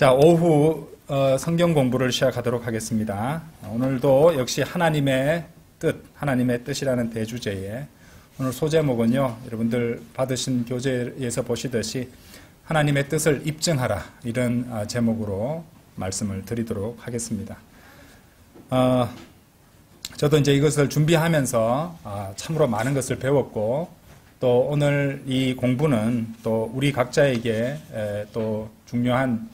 자, 오후 성경 공부를 시작하도록 하겠습니다. 오늘도 역시 하나님의 뜻이라는 대주제에 오늘 소제목은요, 여러분들 받으신 교재에서 보시듯이 하나님의 뜻을 입증하라, 이런 제목으로 말씀을 드리도록 하겠습니다. 저도 이제 이것을 준비하면서 참으로 많은 것을 배웠고, 또 오늘 이 공부는 또 우리 각자에게 또 중요한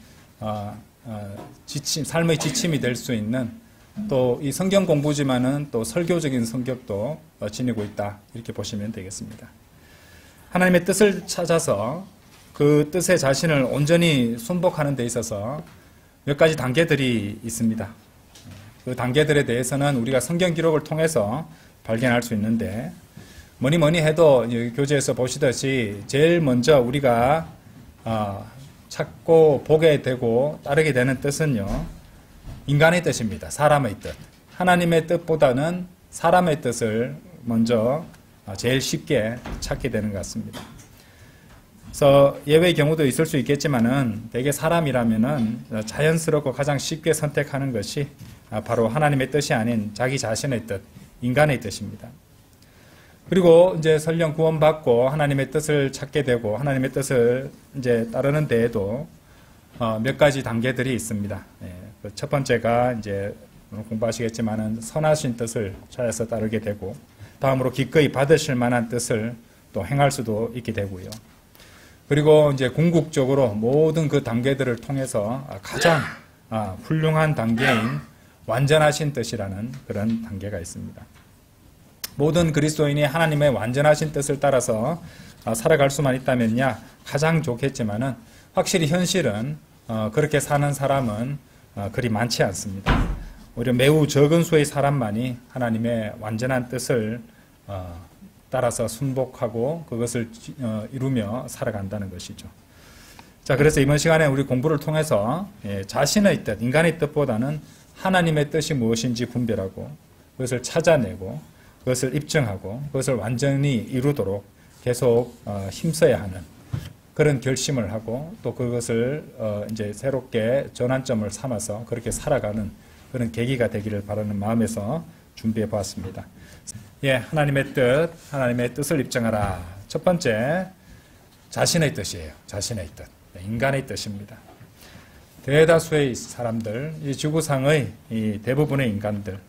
삶의 지침이 될 수 있는, 또 이 성경 공부지만은 또 설교적인 성격도 지니고 있다, 이렇게 보시면 되겠습니다. 하나님의 뜻을 찾아서 그 뜻에 자신을 온전히 순복하는 데 있어서 몇 가지 단계들이 있습니다. 그 단계들에 대해서는 우리가 성경 기록을 통해서 발견할 수 있는데, 뭐니 해도 교재에서 보시듯이 제일 먼저 우리가 찾고 보게 되고 따르게 되는 뜻은요, 인간의 뜻입니다. 사람의 뜻. 하나님의 뜻보다는 사람의 뜻을 먼저 제일 쉽게 찾게 되는 것 같습니다. 그래서 예외의 경우도 있을 수 있겠지만은 대개 사람이라면은 자연스럽고 가장 쉽게 선택하는 것이 바로 하나님의 뜻이 아닌 자기 자신의 뜻, 인간의 뜻입니다. 그리고 이제 설령 구원받고 하나님의 뜻을 찾게 되고 하나님의 뜻을 이제 따르는 데에도 몇 가지 단계들이 있습니다. 그 첫 번째가 이제 공부하시겠지만은 선하신 뜻을 찾아서 따르게 되고, 다음으로 기꺼이 받으실 만한 뜻을 또 행할 수도 있게 되고요. 그리고 이제 궁극적으로 모든 그 단계들을 통해서 가장 훌륭한 단계인 완전하신 뜻이라는 그런 단계가 있습니다. 모든 그리스도인이 하나님의 완전하신 뜻을 따라서 살아갈 수만 있다면야 가장 좋겠지만은, 확실히 현실은 그렇게 사는 사람은 그리 많지 않습니다. 오히려 매우 적은 수의 사람만이 하나님의 완전한 뜻을 따라서 순복하고 그것을 이루며 살아간다는 것이죠. 자, 그래서 이번 시간에 우리 공부를 통해서 자신의 뜻, 인간의 뜻보다는 하나님의 뜻이 무엇인지 분별하고 그것을 찾아내고 그것을 입증하고 그것을 완전히 이루도록 계속 힘써야 하는 그런 결심을 하고, 또 그것을 이제 새롭게 전환점을 삼아서 그렇게 살아가는 그런 계기가 되기를 바라는 마음에서 준비해 보았습니다. 하나님의 뜻을 입증하라. 첫 번째, 자신의 뜻이에요. 자신의 뜻, 인간의 뜻입니다. 대다수의 사람들, 이 지구상의 이 대부분의 인간들,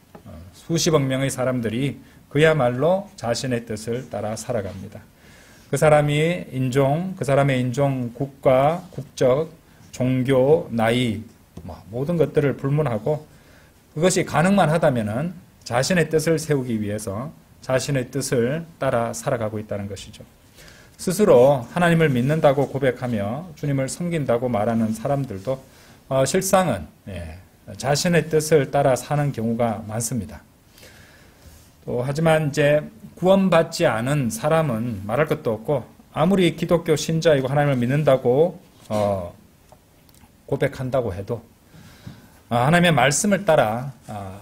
수십억 명의 사람들이 그야말로 자신의 뜻을 따라 살아갑니다. 그 사람의 인종, 국가, 국적, 종교, 나이, 모든 것들을 불문하고 그것이 가능만 하다면은 자신의 뜻을 세우기 위해서 자신의 뜻을 따라 살아가고 있다는 것이죠. 스스로 하나님을 믿는다고 고백하며 주님을 섬긴다고 말하는 사람들도 실상은 자신의 뜻을 따라 사는 경우가 많습니다. 하지만 이제 구원받지 않은 사람은 말할 것도 없고, 아무리 기독교 신자이고 하나님을 믿는다고 고백한다고 해도 하나님의 말씀을 따라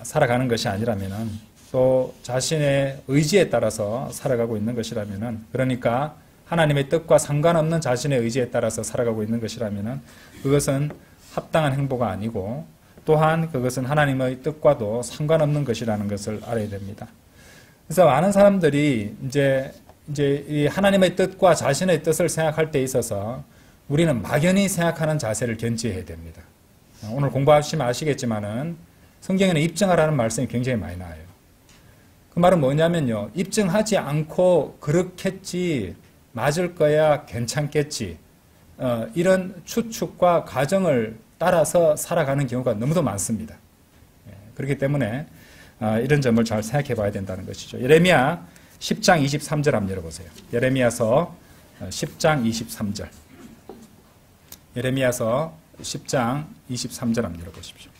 살아가는 것이 아니라면은, 또 자신의 의지에 따라서 살아가고 있는 것이라면은, 그러니까 하나님의 뜻과 상관없는 자신의 의지에 따라서 살아가고 있는 것이라면은 그것은 합당한 행보가 아니고, 또한 그것은 하나님의 뜻과도 상관없는 것이라는 것을 알아야 됩니다. 그래서 많은 사람들이 이제 이 하나님의 뜻과 자신의 뜻을 생각할 때 있어서 우리는 막연히 생각하는 자세를 견지해야 됩니다. 오늘 공부하시면 아시겠지만은 성경에는 입증하라는 말씀이 굉장히 많이 나와요. 그 말은 뭐냐면요, 입증하지 않고 그렇겠지, 맞을 거야, 괜찮겠지, 이런 추측과 가정을 따라서 살아가는 경우가 너무도 많습니다. 그렇기 때문에 이런 점을 잘 생각해 봐야 된다는 것이죠. 예레미야 10장 23절 한번 열어보세요. 예레미야서 10장 23절. 예레미야서 10장 23절 한번 열어보십시오.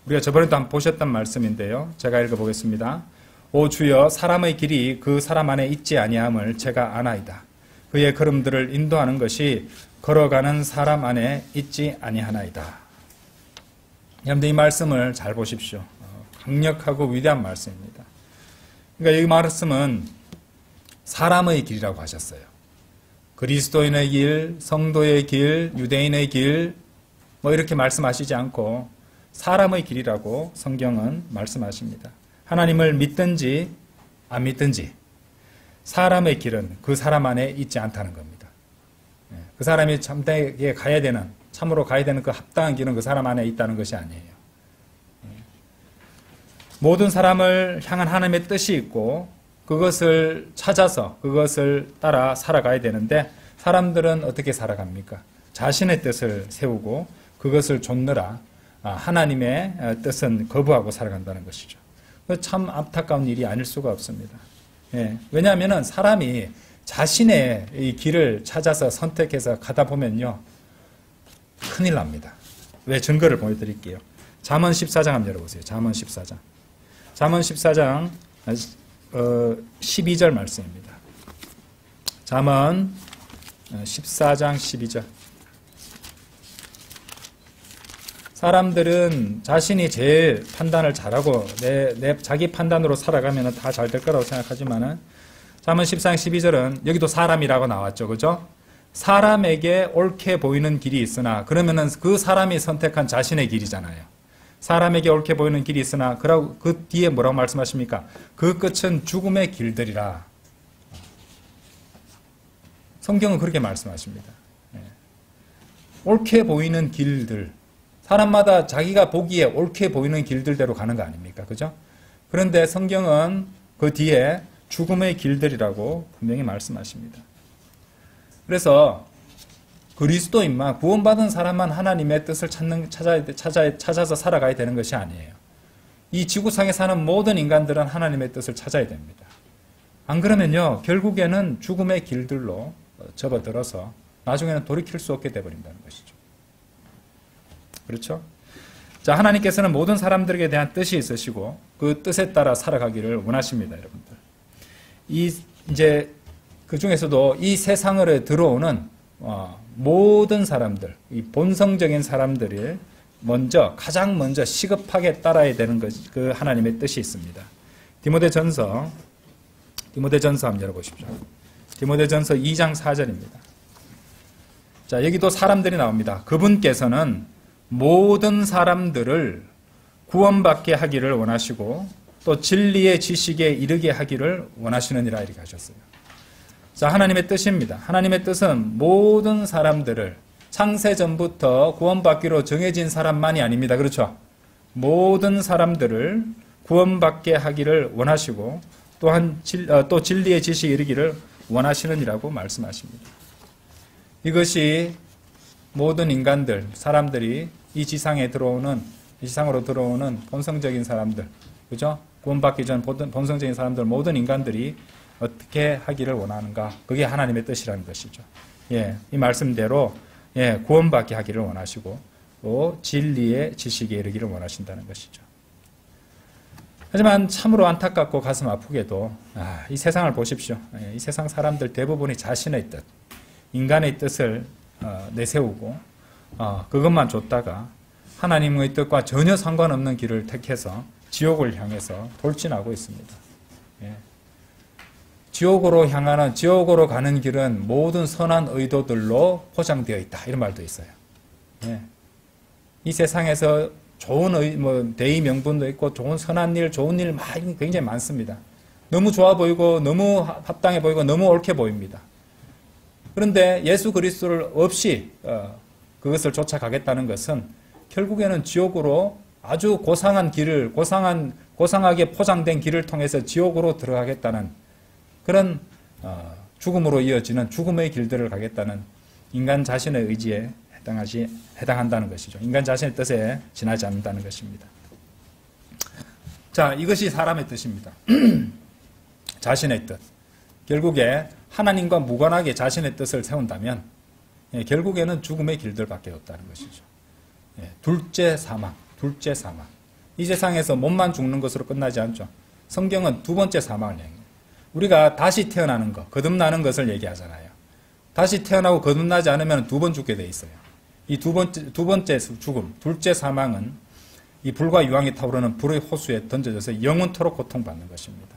우리가 저번에도 한번 보셨던 말씀인데요, 제가 읽어보겠습니다. 오 주여, 사람의 길이 그 사람 안에 있지 아니함을 제가 아나이다. 그의 걸음들을 인도하는 것이 걸어가는 사람 안에 있지 아니하나이다. 여러분들 이 말씀을 잘 보십시오. 강력하고 위대한 말씀입니다. 그러니까 이 말씀은 사람의 길이라고 하셨어요. 그리스도인의 길, 성도의 길, 유대인의 길, 뭐 이렇게 말씀하시지 않고 사람의 길이라고 성경은 말씀하십니다. 하나님을 믿든지 안 믿든지 사람의 길은 그 사람 안에 있지 않다는 겁니다. 그 사람이 참되게 가야 되는, 참으로 가야 되는 그 합당한 길은 그 사람 안에 있다는 것이 아니에요. 모든 사람을 향한 하나님의 뜻이 있고 그것을 찾아서 그것을 따라 살아가야 되는데 사람들은 어떻게 살아갑니까? 자신의 뜻을 세우고 그것을 좇느라 하나님의 뜻은 거부하고 살아간다는 것이죠. 참 안타까운 일이 아닐 수가 없습니다. 왜냐하면 사람이 자신의 이 길을 찾아서 선택해서 가다 보면요, 큰일 납니다. 왜? 증거를 보여드릴게요. 잠언 14장 한번 열어보세요. 잠언 14장. 잠언 14장 12절 말씀입니다. 잠언 14장 12절. 사람들은 자신이 제일 판단을 잘하고 자기 판단으로 살아가면 다 잘 될 거라고 생각하지만은 잠언 14장 12절은 여기도 사람이라고 나왔죠. 그죠? 사람에게 옳게 보이는 길이 있으나 그러면은 그 사람이 선택한 자신의 길이잖아요. 사람에게 옳게 보이는 길이 있으나 그 뒤에 뭐라고 말씀하십니까? 그 끝은 죽음의 길들이라. 성경은 그렇게 말씀하십니다. 옳게 보이는 길들. 사람마다 자기가 보기에 옳게 보이는 길들대로 가는 거 아닙니까? 그죠? 그런데 성경은 그 뒤에 죽음의 길들이라고 분명히 말씀하십니다. 그래서 그리스도인만, 구원받은 사람만 하나님의 뜻을 찾아서 살아가야 되는 것이 아니에요. 이 지구상에 사는 모든 인간들은 하나님의 뜻을 찾아야 됩니다. 안 그러면요, 결국에는 죽음의 길들로 접어들어서 나중에는 돌이킬 수 없게 되어버린다는 것이죠. 그렇죠? 자, 하나님께서는 모든 사람들에게 대한 뜻이 있으시고 그 뜻에 따라 살아가기를 원하십니다, 여러분들. 이제 그 중에서도 이 세상으로 들어오는 모든 사람들, 이 본성적인 사람들이 가장 먼저 시급하게 따라야 되는 것이 그 하나님의 뜻이 있습니다. 디모데전서 한번 열어보십시오. 디모데전서 2장 4절입니다. 자, 여기도 사람들이 나옵니다. 그분께서는 모든 사람들을 구원받게 하기를 원하시고 또 진리의 지식에 이르게 하기를 원하시느니라 이렇게 하셨어요. 자, 하나님의 뜻입니다. 하나님의 뜻은 모든 사람들을 창세전부터 구원받기로 정해진 사람만이 아닙니다. 그렇죠? 모든 사람들을 구원받게 하기를 원하시고 또한 또 진리의 지식에 이르기를 원하시느니라고 말씀하십니다. 이것이 모든 인간들, 사람들이 이 지상으로 들어오는 본성적인 사람들, 그죠? 구원받기 전 본성적인 사람들, 모든 인간들이 어떻게 하기를 원하는가? 그게 하나님의 뜻이라는 것이죠. 이 말씀대로 구원받게 하기를 원하시고 또 진리의 지식에 이르기를 원하신다는 것이죠. 하지만 참으로 안타깝고 가슴 아프게도 이 세상을 보십시오. 이 세상 사람들 대부분이 자신의 뜻, 인간의 뜻을 내세우고 그것만 쫓다가 하나님의 뜻과 전혀 상관없는 길을 택해서 지옥을 향해서 돌진하고 있습니다. 지옥으로 가는 길은 모든 선한 의도들로 포장되어 있다. 이런 말도 있어요. 이 세상에서 좋은 대의 명분도 있고 좋은 선한 일, 좋은 일 굉장히 많습니다. 너무 좋아 보이고 너무 합당해 보이고 너무 옳게 보입니다. 그런데 예수 그리스도를 없이 그것을 쫓아가겠다는 것은 결국에는 지옥으로 아주 고상한 길을 고상하게 포장된 길을 통해서 지옥으로 들어가겠다는 그런 죽음으로 이어지는 죽음의 길들을 가겠다는 인간 자신의 의지에 해당한다는 것이죠. 인간 자신의 뜻에 지나지 않는다는 것입니다. 자, 이것이 사람의 뜻입니다. 자신의 뜻. 결국에 하나님과 무관하게 자신의 뜻을 세운다면 결국에는 죽음의 길들밖에 없다는 것이죠. 둘째 사망. 이 세상에서 몸만 죽는 것으로 끝나지 않죠. 성경은 두 번째 사망을 얘기해요. 우리가 다시 태어나는 것, 거듭나는 것을 얘기하잖아요. 다시 태어나고 거듭나지 않으면 두 번 죽게 돼 있어요. 이 두 번째 죽음, 둘째 사망은 이 불과 유황이 타오르는 불의 호수에 던져져서 영원토록 고통받는 것입니다.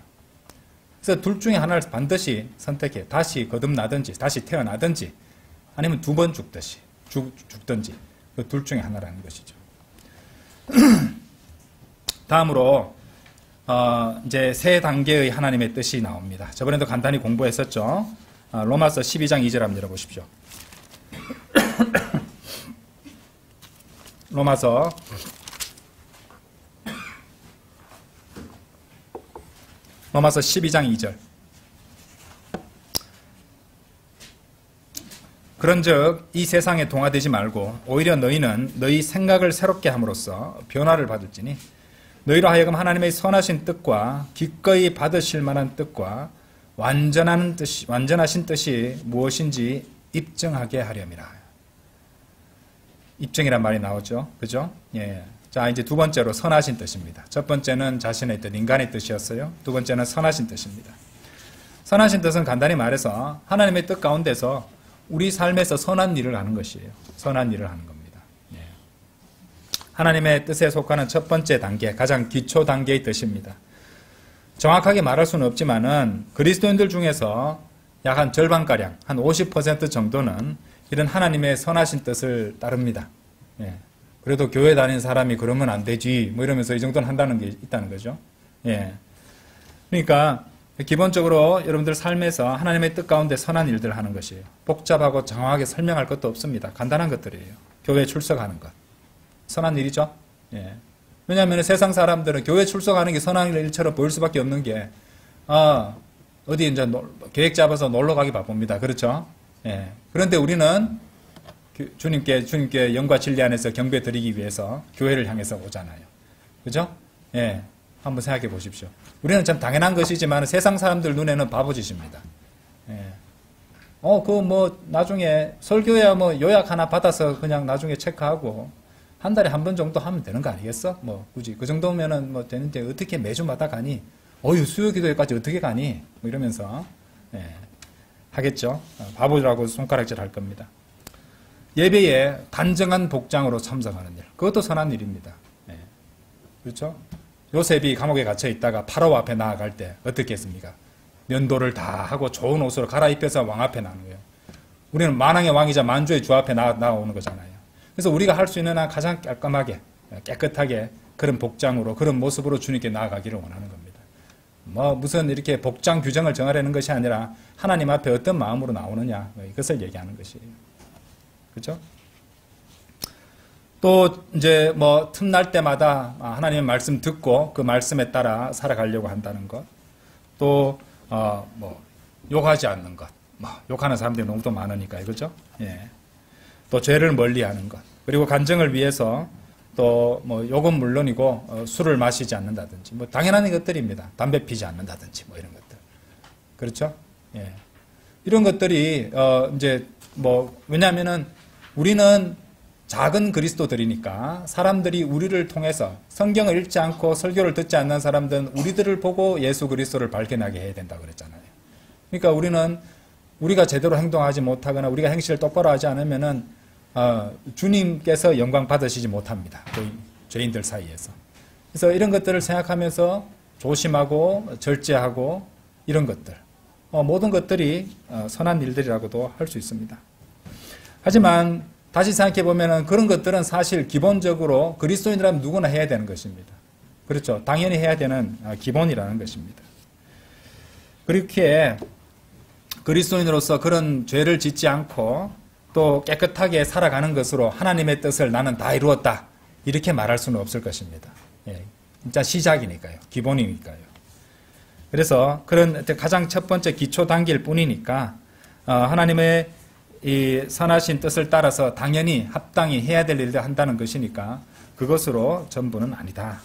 그래서 둘 중에 하나를 반드시 선택해. 다시 거듭나든지, 다시 태어나든지, 아니면 두 번 죽든지. 그 둘 중에 하나라는 것이죠. 다음으로 이제 세 단계의 하나님의 뜻이 나옵니다. 저번에도 간단히 공부했었죠. 로마서 12장 2절 한번 열어보십시오. 로마서 12장 2절. 그런즉 이 세상에 동화되지 말고 오히려 너희는 너희 생각을 새롭게 함으로써 변화를 받을지니 너희로 하여금 하나님의 선하신 뜻과 기꺼이 받으실 만한 뜻과 완전하신 뜻이 무엇인지 입증하게 하렴이라. 입증이란 말이 나오죠. 그죠? 예. 자, 이제 두 번째로 선하신 뜻입니다. 첫 번째는 자신의 뜻, 인간의 뜻이었어요. 두 번째는 선하신 뜻입니다. 선하신 뜻은 간단히 말해서 하나님의 뜻 가운데서 우리 삶에서 선한 일을 하는 것이에요. 선한 일을 하는 겁니다. 예. 하나님의 뜻에 속하는 첫 번째 단계, 가장 기초 단계의 뜻입니다. 정확하게 말할 수는 없지만은 그리스도인들 중에서 약 한 절반가량, 한 50% 정도는 이런 하나님의 선하신 뜻을 따릅니다. 예. 그래도 교회 다니는 사람이 그러면 안 되지, 뭐 이러면서 이 정도는 한다는 게 있다는 거죠. 예. 그러니까 기본적으로 여러분들 삶에서 하나님의 뜻 가운데 선한 일들을 하는 것이에요. 복잡하고 장황하게 설명할 것도 없습니다. 간단한 것들이에요. 교회에 출석하는 것. 선한 일이죠. 예. 왜냐하면 세상 사람들은 교회 출석하는 게 선한 일처럼 보일 수밖에 없는 게, 어디 이제 계획 잡아서 놀러 가기 바쁩니다. 그렇죠? 예. 그런데 우리는 주님께 영과 진리 안에서 경배 드리기 위해서 교회를 향해서 오잖아요. 그죠? 예. 한번 생각해 보십시오. 우리는 참 당연한 것이지만 세상 사람들 눈에는 바보짓입니다. 예. 나중에 설교야 요약 하나 받아서 그냥 나중에 체크하고 한 달에 한 번 정도 하면 되는 거 아니겠어? 굳이 그 정도면은 되는데 어떻게 매주마다 가니? 수요 기도회까지 어떻게 가니? 이러면서, 예. 하겠죠. 바보라고 손가락질 할 겁니다. 예배에 단정한 복장으로 참석하는 일. 그것도 선한 일입니다. 예. 그렇죠? 요셉이 감옥에 갇혀 있다가 파라오 앞에 나아갈 때 어떻게 했습니까? 면도를 다 하고 좋은 옷으로 갈아입혀서 왕 앞에 나오는 거예요. 우리는 만왕의 왕이자 만주의 주 앞에 나오는 거잖아요. 그래서 우리가 할 수 있는 한 가장 깔끔하게, 깨끗하게 그런 복장으로, 그런 모습으로 주님께 나아가기를 원하는 겁니다. 무슨 이렇게 복장 규정을 정하려는 것이 아니라 하나님 앞에 어떤 마음으로 나오느냐, 이것을 얘기하는 것이에요. 그렇죠? 또 이제 틈날 때마다 하나님의 말씀 듣고 그 말씀에 따라 살아가려고 한다는 것. 또 욕하지 않는 것. 욕하는 사람들이 너무 또 많으니까, 그렇죠? 예. 또 죄를 멀리하는 것. 그리고 간증을 위해서 또 욕은 물론이고 술을 마시지 않는다든지 당연한 것들입니다. 담배 피지 않는다든지 이런 것들. 그렇죠? 예. 이런 것들이 이제 왜냐하면은 우리는 작은 그리스도들이니까 사람들이 우리를 통해서 성경을 읽지 않고 설교를 듣지 않는 사람들은 우리들을 보고 예수 그리스도를 발견하게 해야 된다고 그랬잖아요. 그러니까 우리가 제대로 행동하지 못하거나 우리가 행실을 똑바로 하지 않으면은 주님께서 영광 받으시지 못합니다. 죄인들 사이에서. 그래서 이런 것들을 생각하면서 조심하고 절제하고 이런 것들. 모든 것들이 선한 일들이라고도 할 수 있습니다. 하지만 다시 생각해 보면은 그런 것들은 사실 기본적으로 그리스도인이라면 누구나 해야 되는 것입니다. 그렇죠. 당연히 해야 되는 기본이라는 것입니다. 그렇게 그리스도인으로서 그런 죄를 짓지 않고 또 깨끗하게 살아가는 것으로 하나님의 뜻을 나는 다 이루었다. 이렇게 말할 수는 없을 것입니다. 예, 진짜 시작이니까요. 기본이니까요. 그래서 그런 가장 첫 번째 기초 단계일 뿐이니까 하나님의 이 선하신 뜻을 따라서 당연히 합당히 해야 될 일을 한다는 것이니까 그것으로 전부는 아니다.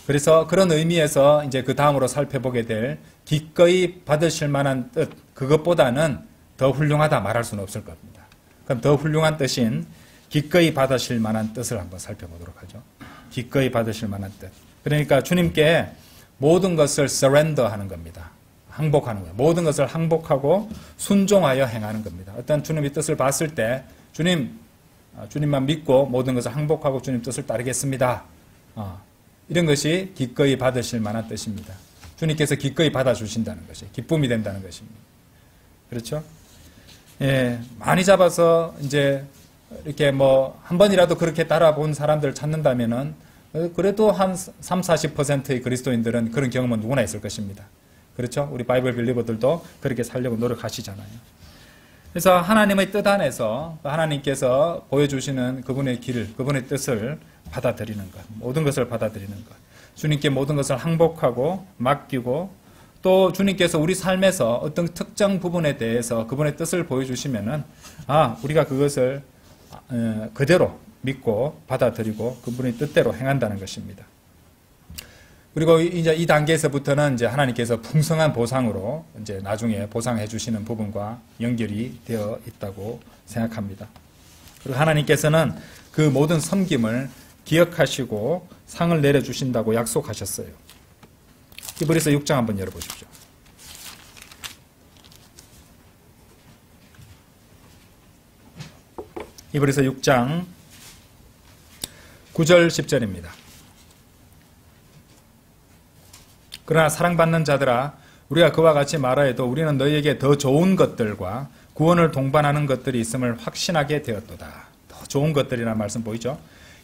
그래서 그런 의미에서 이제 그 다음으로 살펴보게 될 기꺼이 받으실 만한 뜻, 그것보다는 더 훌륭하다 말할 수는 없을 겁니다. 그럼 더 훌륭한 뜻인 기꺼이 받으실 만한 뜻을 한번 살펴보도록 하죠. 기꺼이 받으실 만한 뜻. 그러니까 주님께 모든 것을 surrender 하는 겁니다. 항복하는 거예요. 모든 것을 항복하고 순종하여 행하는 겁니다. 어떤 주님의 뜻을 봤을 때 주님만 믿고 모든 것을 항복하고 주님 뜻을 따르겠습니다. 이런 것이 기꺼이 받으실 만한 뜻입니다. 주님께서 기꺼이 받아주신다는 것이 기쁨이 된다는 것입니다. 그렇죠? 예, 많이 잡아서 이제 이렇게 뭐 한 번이라도 그렇게 따라본 사람들을 찾는다면은 그래도 한 30-40%의 그리스도인들은 그런 경험은 누구나 있을 것입니다. 그렇죠? 우리 바이블 빌리버들도 그렇게 살려고 노력하시잖아요. 그래서 하나님의 뜻 안에서 하나님께서 보여주시는 그분의 길을, 그분의 뜻을 받아들이는 것, 모든 것을 받아들이는 것, 주님께 모든 것을 항복하고 맡기고, 또 주님께서 우리 삶에서 어떤 특정 부분에 대해서 그분의 뜻을 보여주시면은 우리가 그것을 그대로 믿고 받아들이고 그분의 뜻대로 행한다는 것입니다. 그리고 이제 이 단계에서부터는 이제 하나님께서 풍성한 보상으로 이제 나중에 보상해 주시는 부분과 연결이 되어 있다고 생각합니다. 그리고 하나님께서는 그 모든 섬김을 기억하시고 상을 내려주신다고 약속하셨어요. 히브리서 6장 한번 열어보십시오. 히브리서 6장 9절 10절입니다. 그러나 사랑받는 자들아, 우리가 그와 같이 말하여도 우리는 너희에게 더 좋은 것들과 구원을 동반하는 것들이 있음을 확신하게 되었도다. 더 좋은 것들이라는 말씀 보이죠?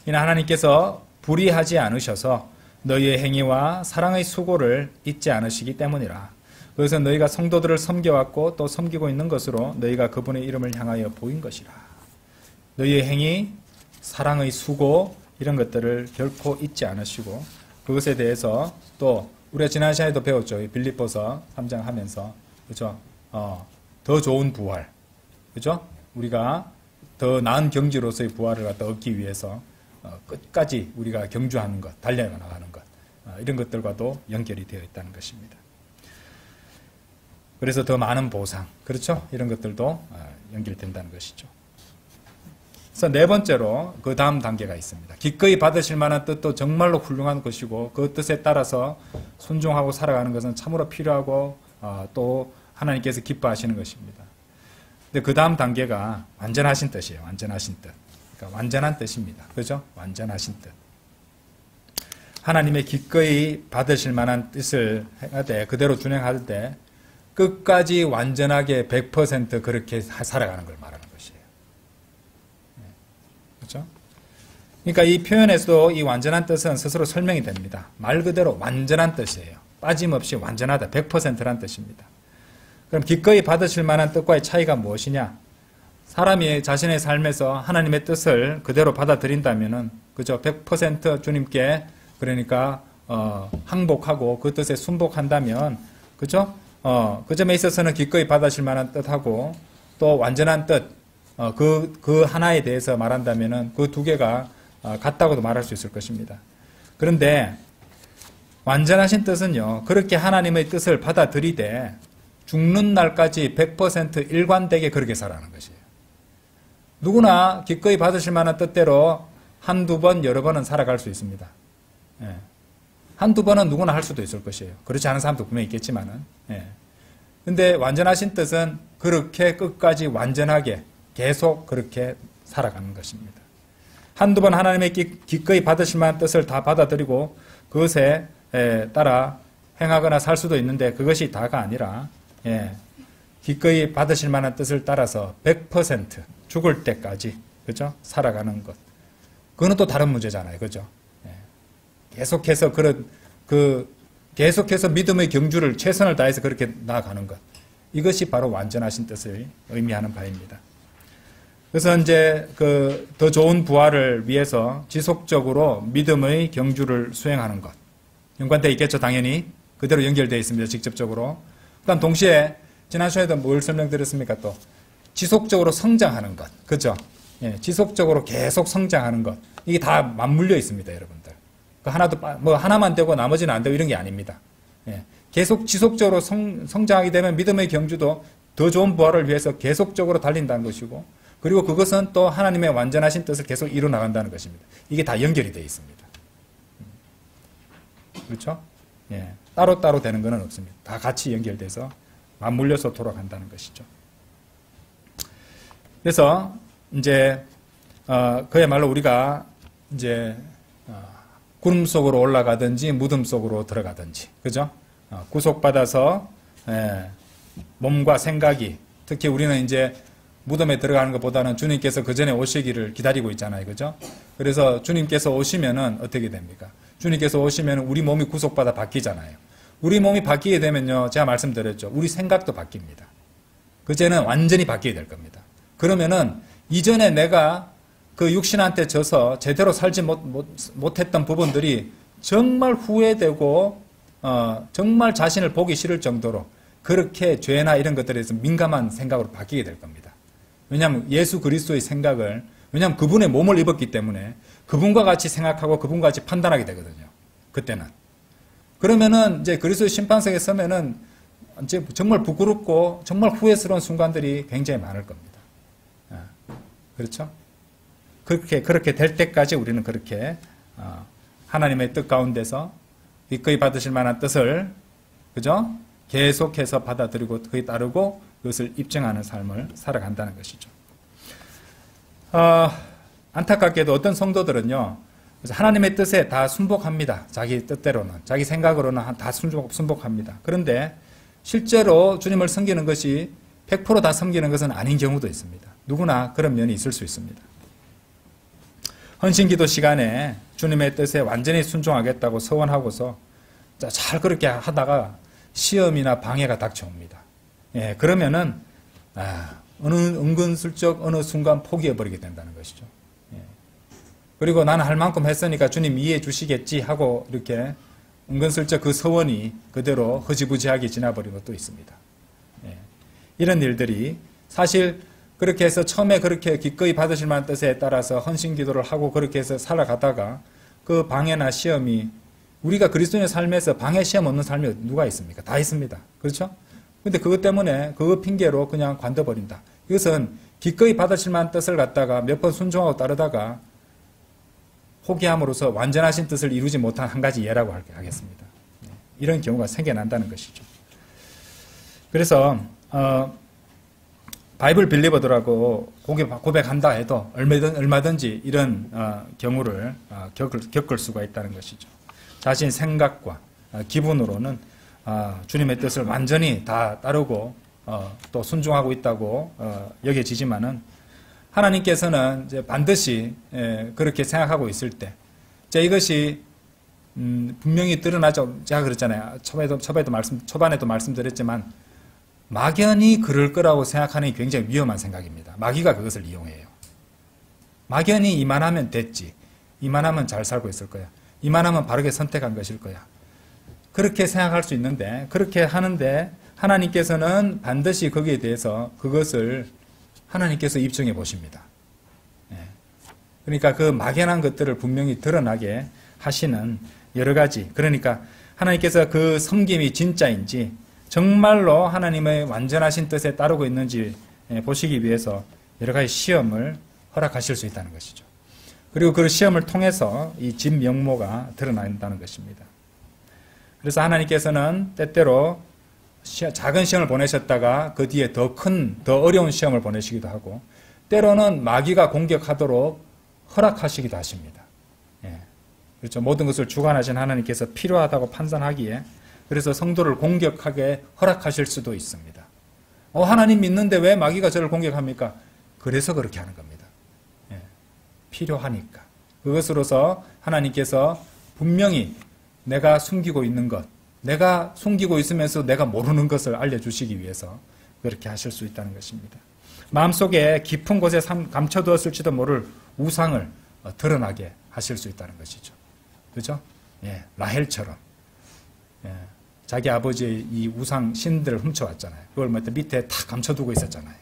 이는 하나님께서 불의하지 않으셔서 너희의 행위와 사랑의 수고를 잊지 않으시기 때문이라. 그래서 너희가 성도들을 섬겨왔고 또 섬기고 있는 것으로 너희가 그분의 이름을 향하여 보인 것이라. 너희의 행위, 사랑의 수고 이런 것들을 결코 잊지 않으시고, 그것에 대해서 또 우리가 지난 시간에도 배웠죠. 빌립보서 3장 하면서, 그죠? 더 좋은 부활, 그죠? 우리가 더 나은 경지로서의 부활을 갖다 얻기 위해서 끝까지 우리가 경주하는 것, 달려나가는 것, 이런 것들과도 연결이 되어 있다는 것입니다. 그래서 더 많은 보상, 그렇죠? 이런 것들도 연결된다는 것이죠. 그래서 네 번째로 그 다음 단계가 있습니다. 기꺼이 받으실 만한 뜻도 정말로 훌륭한 것이고, 그 뜻에 따라서 순종하고 살아가는 것은 참으로 필요하고 또 하나님께서 기뻐하시는 것입니다. 근데 그 다음 단계가 완전하신 뜻이에요. 완전하신 뜻. 그러니까 완전한 뜻입니다. 그죠? 완전하신 뜻. 하나님의 기꺼이 받으실 만한 뜻을 행하되 그대로 준행할 때 끝까지 완전하게 100% 그렇게 살아가는 걸 말하는 것이에요. 그렇죠? 그러니까 이 표현에서도 이 완전한 뜻은 스스로 설명이 됩니다. 말 그대로 완전한 뜻이에요. 빠짐없이 완전하다, 100%란 뜻입니다. 그럼 기꺼이 받으실 만한 뜻과의 차이가 무엇이냐? 사람이 자신의 삶에서 하나님의 뜻을 그대로 받아들인다면은, 그죠? 100% 주님께, 그러니까, 항복하고 그 뜻에 순복한다면, 그죠? 그 점에 있어서는 기꺼이 받으실 만한 뜻하고, 또 완전한 뜻, 그 하나에 대해서 말한다면은 그 두 개가 같다고도 말할 수 있을 것입니다. 그런데, 완전하신 뜻은요, 그렇게 하나님의 뜻을 받아들이되, 죽는 날까지 100% 일관되게 그렇게 살아가는 것이에요. 누구나 기꺼이 받으실 만한 뜻대로 한두 번, 여러 번은 살아갈 수 있습니다. 예. 한두 번은 누구나 할 수도 있을 것이에요. 그렇지 않은 사람도 분명히 있겠지만은. 예. 근데 완전하신 뜻은 그렇게 끝까지 완전하게 계속 그렇게 살아가는 것입니다. 한두 번 하나님의 기꺼이 받으실 만한 뜻을 다 받아들이고 그것에 따라 행하거나 살 수도 있는데 그것이 다가 아니라, 기꺼이 받으실 만한 뜻을 따라서 100% 죽을 때까지, 그죠? 살아가는 것. 그거는 또 다른 문제잖아요. 그죠? 계속해서 계속해서 믿음의 경주를 최선을 다해서 그렇게 나아가는 것. 이것이 바로 완전하신 뜻을 의미하는 바입니다. 그래서 이제 더 좋은 부활을 위해서 지속적으로 믿음의 경주를 수행하는 것. 연관되어 있겠죠, 당연히. 그대로 연결되어 있습니다, 직접적으로. 그다음 동시에 지난 시간에도 뭘 설명드렸습니까? 또 지속적으로 성장하는 것, 그죠? 지속적으로 계속 성장하는 것, 이게 다 맞물려 있습니다, 여러분들. 하나만 되고 나머지는 안 되고 이런 게 아닙니다. 계속 지속적으로 성장하게 되면 믿음의 경주도 더 좋은 부활을 위해서 계속적으로 달린다는 것이고, 그리고 그것은 또 하나님의 완전하신 뜻을 계속 이루 나간다는 것입니다. 이게 다 연결이 되어 있습니다. 그렇죠? 따로따로 되는 것은 없습니다. 다 같이 연결돼서 맞물려서 돌아간다는 것이죠. 그래서 이제 그야말로 우리가 이제 구름 속으로 올라가든지 무덤 속으로 들어가든지, 그죠? 구속받아서 몸과 생각이, 특히 우리는 이제 무덤에 들어가는 것보다는 주님께서 그 전에 오시기를 기다리고 있잖아요. 그죠? 그래서 주님께서 오시면은 어떻게 됩니까? 주님께서 오시면 우리 몸이 구속받아 바뀌잖아요. 우리 몸이 바뀌게 되면요, 제가 말씀드렸죠. 우리 생각도 바뀝니다. 그제는 완전히 바뀌게 될 겁니다. 그러면은 이전에 내가 그 육신한테 져서 제대로 살지 못했던 부분들이 정말 후회되고 정말 자신을 보기 싫을 정도로 그렇게 죄나 이런 것들에 대해서 민감한 생각으로 바뀌게 될 겁니다. 왜냐하면 예수 그리스도의 생각을, 왜냐하면 그분의 몸을 입었기 때문에 그분과 같이 생각하고 그분과 같이 판단하게 되거든요. 그때는. 그러면은 이제 그리스도의 심판석에 서면은 이제 정말 부끄럽고 정말 후회스러운 순간들이 굉장히 많을 겁니다. 그렇죠? 그렇게 될 때까지 우리는 그렇게 하나님의 뜻 가운데서 기꺼이 받으실 만한 뜻을, 그죠? 계속해서 받아들이고 그에 따르고 그것을 입증하는 삶을 살아간다는 것이죠. 안타깝게도 어떤 성도들은요, 하나님의 뜻에 다 순복합니다. 자기 뜻대로는, 자기 생각으로는 다 순복합니다. 그런데 실제로 주님을 섬기는 것이 100% 다 섬기는 것은 아닌 경우도 있습니다. 누구나 그런 면이 있을 수 있습니다. 헌신기도 시간에 주님의 뜻에 완전히 순종하겠다고 서원하고서 잘 그렇게 하다가 시험이나 방해가 닥쳐옵니다. 예, 그러면은 은근슬쩍 어느 순간 포기해버리게 된다는 것이죠. 예. 그리고 나는 할 만큼 했으니까 주님 이해해 주시겠지 하고 이렇게 은근슬쩍 그 서원이 그대로 허지부지하게 지나버린 것도 있습니다. 예. 이런 일들이 사실 그렇게 해서 처음에 그렇게 기꺼이 받으실 만한 뜻에 따라서 헌신기도를 하고 그렇게 해서 살아가다가 그 방해나 시험이, 우리가 그리스도인의 삶에서 방해 시험 없는 삶이 누가 있습니까? 다 있습니다. 그렇죠? 근데 그것 때문에 그거 핑계로 그냥 관둬버린다. 이것은 기꺼이 받으실 만한 뜻을 갖다가 몇 번 순종하고 따르다가 포기함으로써 완전하신 뜻을 이루지 못한 한 가지 예라고 하겠습니다. 이런 경우가 생겨난다는 것이죠. 그래서 바이블 빌리버들하고 고백한다 해도 얼마든지 이런 경우를 겪을 수가 있다는 것이죠. 자신 생각과 기분으로는 주님의 뜻을 완전히 다 따르고 또 순종하고 있다고 여겨지지만은 하나님께서는 이제 반드시 그렇게 생각하고 있을 때, 이것이 분명히 드러나죠. 제가 그랬잖아요. 초반에도 말씀드렸지만 막연히 그럴 거라고 생각하는 게 굉장히 위험한 생각입니다. 마귀가 그것을 이용해요. 막연히 이만하면 됐지, 이만하면 잘 살고 있을 거야, 이만하면 바르게 선택한 것일 거야, 그렇게 생각할 수 있는데, 그렇게 하는데 하나님께서는 반드시 거기에 대해서 그것을 하나님께서 입증해 보십니다. 그러니까 그 막연한 것들을 분명히 드러나게 하시는 여러 가지, 그러니까 하나님께서 그 섬김이 진짜인지 정말로 하나님의 완전하신 뜻에 따르고 있는지 보시기 위해서 여러 가지 시험을 허락하실 수 있다는 것이죠. 그리고 그 시험을 통해서 이 진면모가 드러난다는 것입니다. 그래서 하나님께서는 때때로 작은 시험을 보내셨다가 그 뒤에 더 어려운 시험을 보내시기도 하고, 때로는 마귀가 공격하도록 허락하시기도 하십니다. 그렇죠. 모든 것을 주관하신 하나님께서 필요하다고 판단하기에 그래서 성도를 공격하게 허락하실 수도 있습니다. 하나님 믿는데 왜 마귀가 저를 공격합니까? 그래서 그렇게 하는 겁니다. 필요하니까. 그것으로서 하나님께서 분명히 내가 숨기고 있는 것, 내가 숨기고 있으면서 내가 모르는 것을 알려주시기 위해서 그렇게 하실 수 있다는 것입니다. 마음속에 깊은 곳에 감춰두었을지도 모를 우상을 드러나게 하실 수 있다는 것이죠. 그죠? 라헬처럼. 자기 아버지의 이 우상 신들을 훔쳐왔잖아요. 그걸 밑에 다 감춰두고 있었잖아요.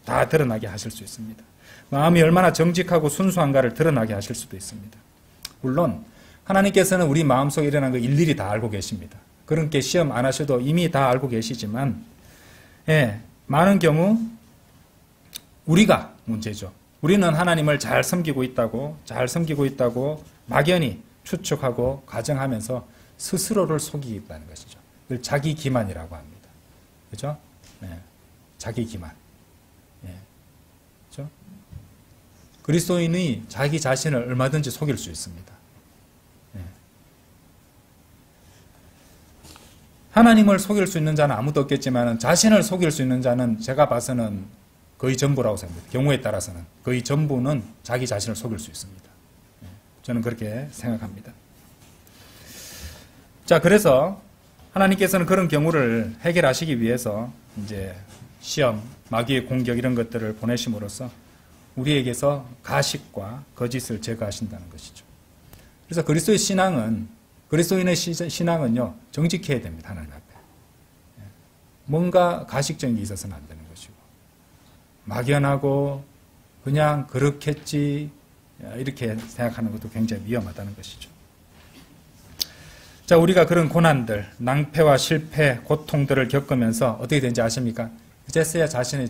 다 드러나게 하실 수 있습니다. 마음이 얼마나 정직하고 순수한가를 드러나게 하실 수도 있습니다. 물론 하나님께서는 우리 마음속에 일어난 거 일일이 다 알고 계십니다. 그렇게 시험 안 하셔도 이미 다 알고 계시지만 많은 경우 우리가 문제죠. 우리는 하나님을 잘 섬기고 있다고 막연히 추측하고 가정하면서 스스로를 속이겠다는 것이죠. 그걸 자기 기만이라고 합니다. 그죠? 자기 기만. 그죠? 그리스도인이 자기 자신을 얼마든지 속일 수 있습니다. 하나님을 속일 수 있는 자는 아무도 없겠지만 자신을 속일 수 있는 자는 제가 봐서는 거의 전부라고 생각합니다. 경우에 따라서는 거의 전부는 자기 자신을 속일 수 있습니다. 저는 그렇게 생각합니다. 자, 그래서 하나님께서는 그런 경우를 해결하시기 위해서 이제 시험, 마귀의 공격 이런 것들을 보내심으로써 우리에게서 가식과 거짓을 제거하신다는 것이죠. 그래서 그리스도인의 신앙은요, 정직해야 됩니다. 하나님 앞에. 뭔가 가식적인 게 있어서는 안 되는 것이고, 막연하고 그냥 그렇겠지 이렇게 생각하는 것도 굉장히 위험하다는 것이죠. 자, 우리가 그런 고난들, 낭패와 실패, 고통들을 겪으면서 어떻게 되는지 아십니까? 이제서야 자신의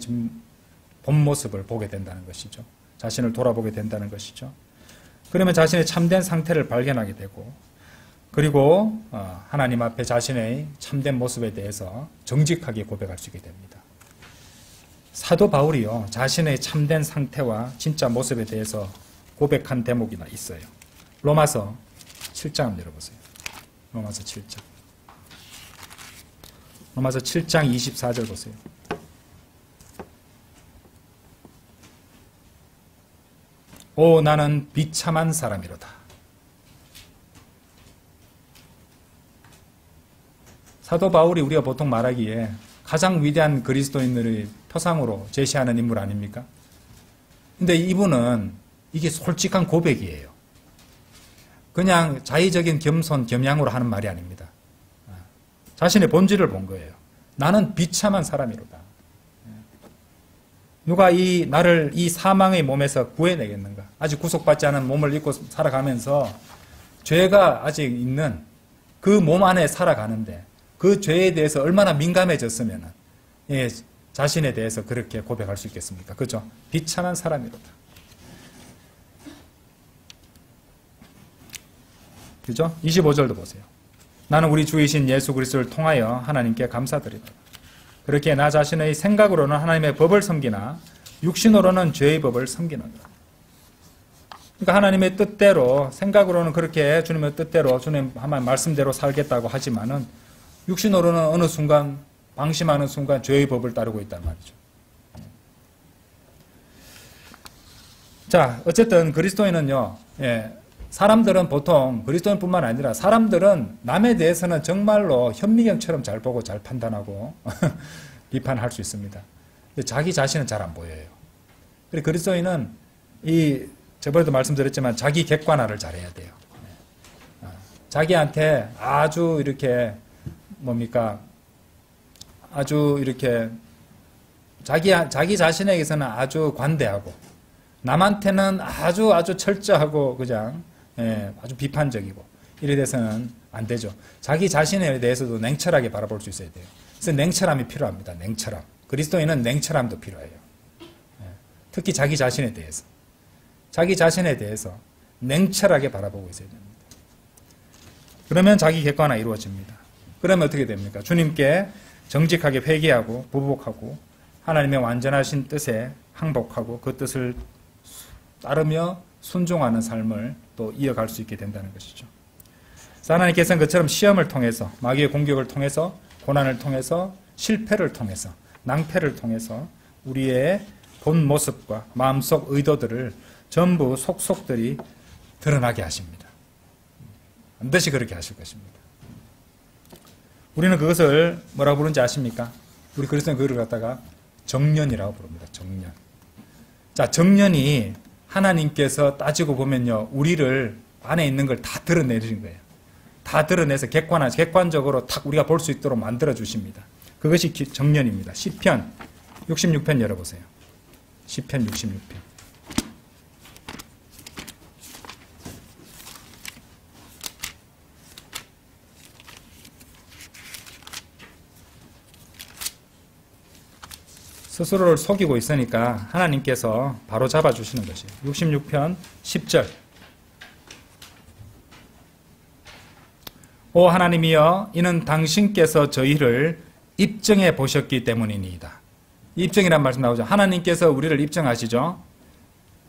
본 모습을 보게 된다는 것이죠. 자신을 돌아보게 된다는 것이죠. 그러면 자신의 참된 상태를 발견하게 되고, 그리고 하나님 앞에 자신의 참된 모습에 대해서 정직하게 고백할 수 있게 됩니다. 사도 바울이요, 자신의 참된 상태와 진짜 모습에 대해서 고백한 대목이나 있어요. 로마서 7장 한번 열어보세요. 로마서 7장. 로마서 7장 24절 보세요. 오, 나는 비참한 사람이로다. 사도 바울이 우리가 보통 말하기에 가장 위대한 그리스도인들의 표상으로 제시하는 인물 아닙니까? 근데 이분은 이게 솔직한 고백이에요. 그냥 자의적인 겸손, 겸양으로 하는 말이 아닙니다. 자신의 본질을 본 거예요. 나는 비참한 사람이로다. 누가 나를 이 사망의 몸에서 구해내겠는가? 아직 구속받지 않은 몸을 입고 살아가면서 죄가 아직 있는 그 몸 안에 살아가는데 그 죄에 대해서 얼마나 민감해졌으면 자신에 대해서 그렇게 고백할 수 있겠습니까? 그죠? 비참한 사람이로다. 그죠? 25절도 보세요. 나는 우리 주이신 예수 그리스도를 통하여 하나님께 감사드리다. 그렇게 나 자신의 생각으로는 하나님의 법을 섬기나 육신으로는 죄의 법을 섬기는다. 그러니까 하나님의 뜻대로, 생각으로는 그렇게 주님의 뜻대로, 주님 하나님 말씀대로 살겠다고 하지만은 육신으로는 어느 순간, 방심하는 순간 죄의 법을 따르고 있단 말이죠. 자, 어쨌든 그리스도인은요, 사람들은 보통 그리스도인뿐만 아니라 사람들은 남에 대해서는 정말로 현미경처럼 잘 보고 잘 판단하고 비판할 수 있습니다. 근데 자기 자신은 잘 안 보여요. 그리고 그리스도인은 저번에도 말씀드렸지만 자기 객관화를 잘해야 돼요. 자기한테 아주 이렇게 아주 이렇게 자기 자신에게서는 아주 관대하고 남한테는 아주 철저하고 그냥 아주 비판적이고 이래 돼서는 안 되죠. 자기 자신에 대해서도 냉철하게 바라볼 수 있어야 돼요. 그래서 냉철함이 필요합니다. 냉철함. 그리스도인은 냉철함도 필요해요. 특히 자기 자신에 대해서 냉철하게 바라보고 있어야 됩니다. 그러면 자기 객관화 이루어집니다. 그러면 어떻게 됩니까? 주님께 정직하게 회개하고 부복하고 하나님의 완전하신 뜻에 항복하고 그 뜻을 따르며 순종하는 삶을 또 이어갈 수 있게 된다는 것이죠. 하나님께서는 그처럼 시험을 통해서, 마귀의 공격을 통해서, 고난을 통해서, 실패를 통해서, 낭패를 통해서 우리의 본 모습과 마음속 의도들을 전부 속속들이 드러나게 하십니다. 반드시 그렇게 하실 것입니다. 우리는 그것을 뭐라고 부르는지 아십니까? 우리 그리스도는 그걸 갖다가 정년이라고 부릅니다. 정년. 자, 정년이 하나님께서 따지고 보면요, 우리를 안에 있는 걸 다 드러내신 거예요. 다 드러내서 객관적으로 탁 우리가 볼 수 있도록 만들어 주십니다. 그것이 정년입니다. 시편 66편 열어보세요. 시편 66편. 스스로를 속이고 있으니까 하나님께서 바로 잡아주시는 것이에요. 66편 10절. 오 하나님이여, 이는 당신께서 저희를 입증해 보셨기 때문이니이다. 입증이란 말씀 나오죠. 하나님께서 우리를 입증하시죠.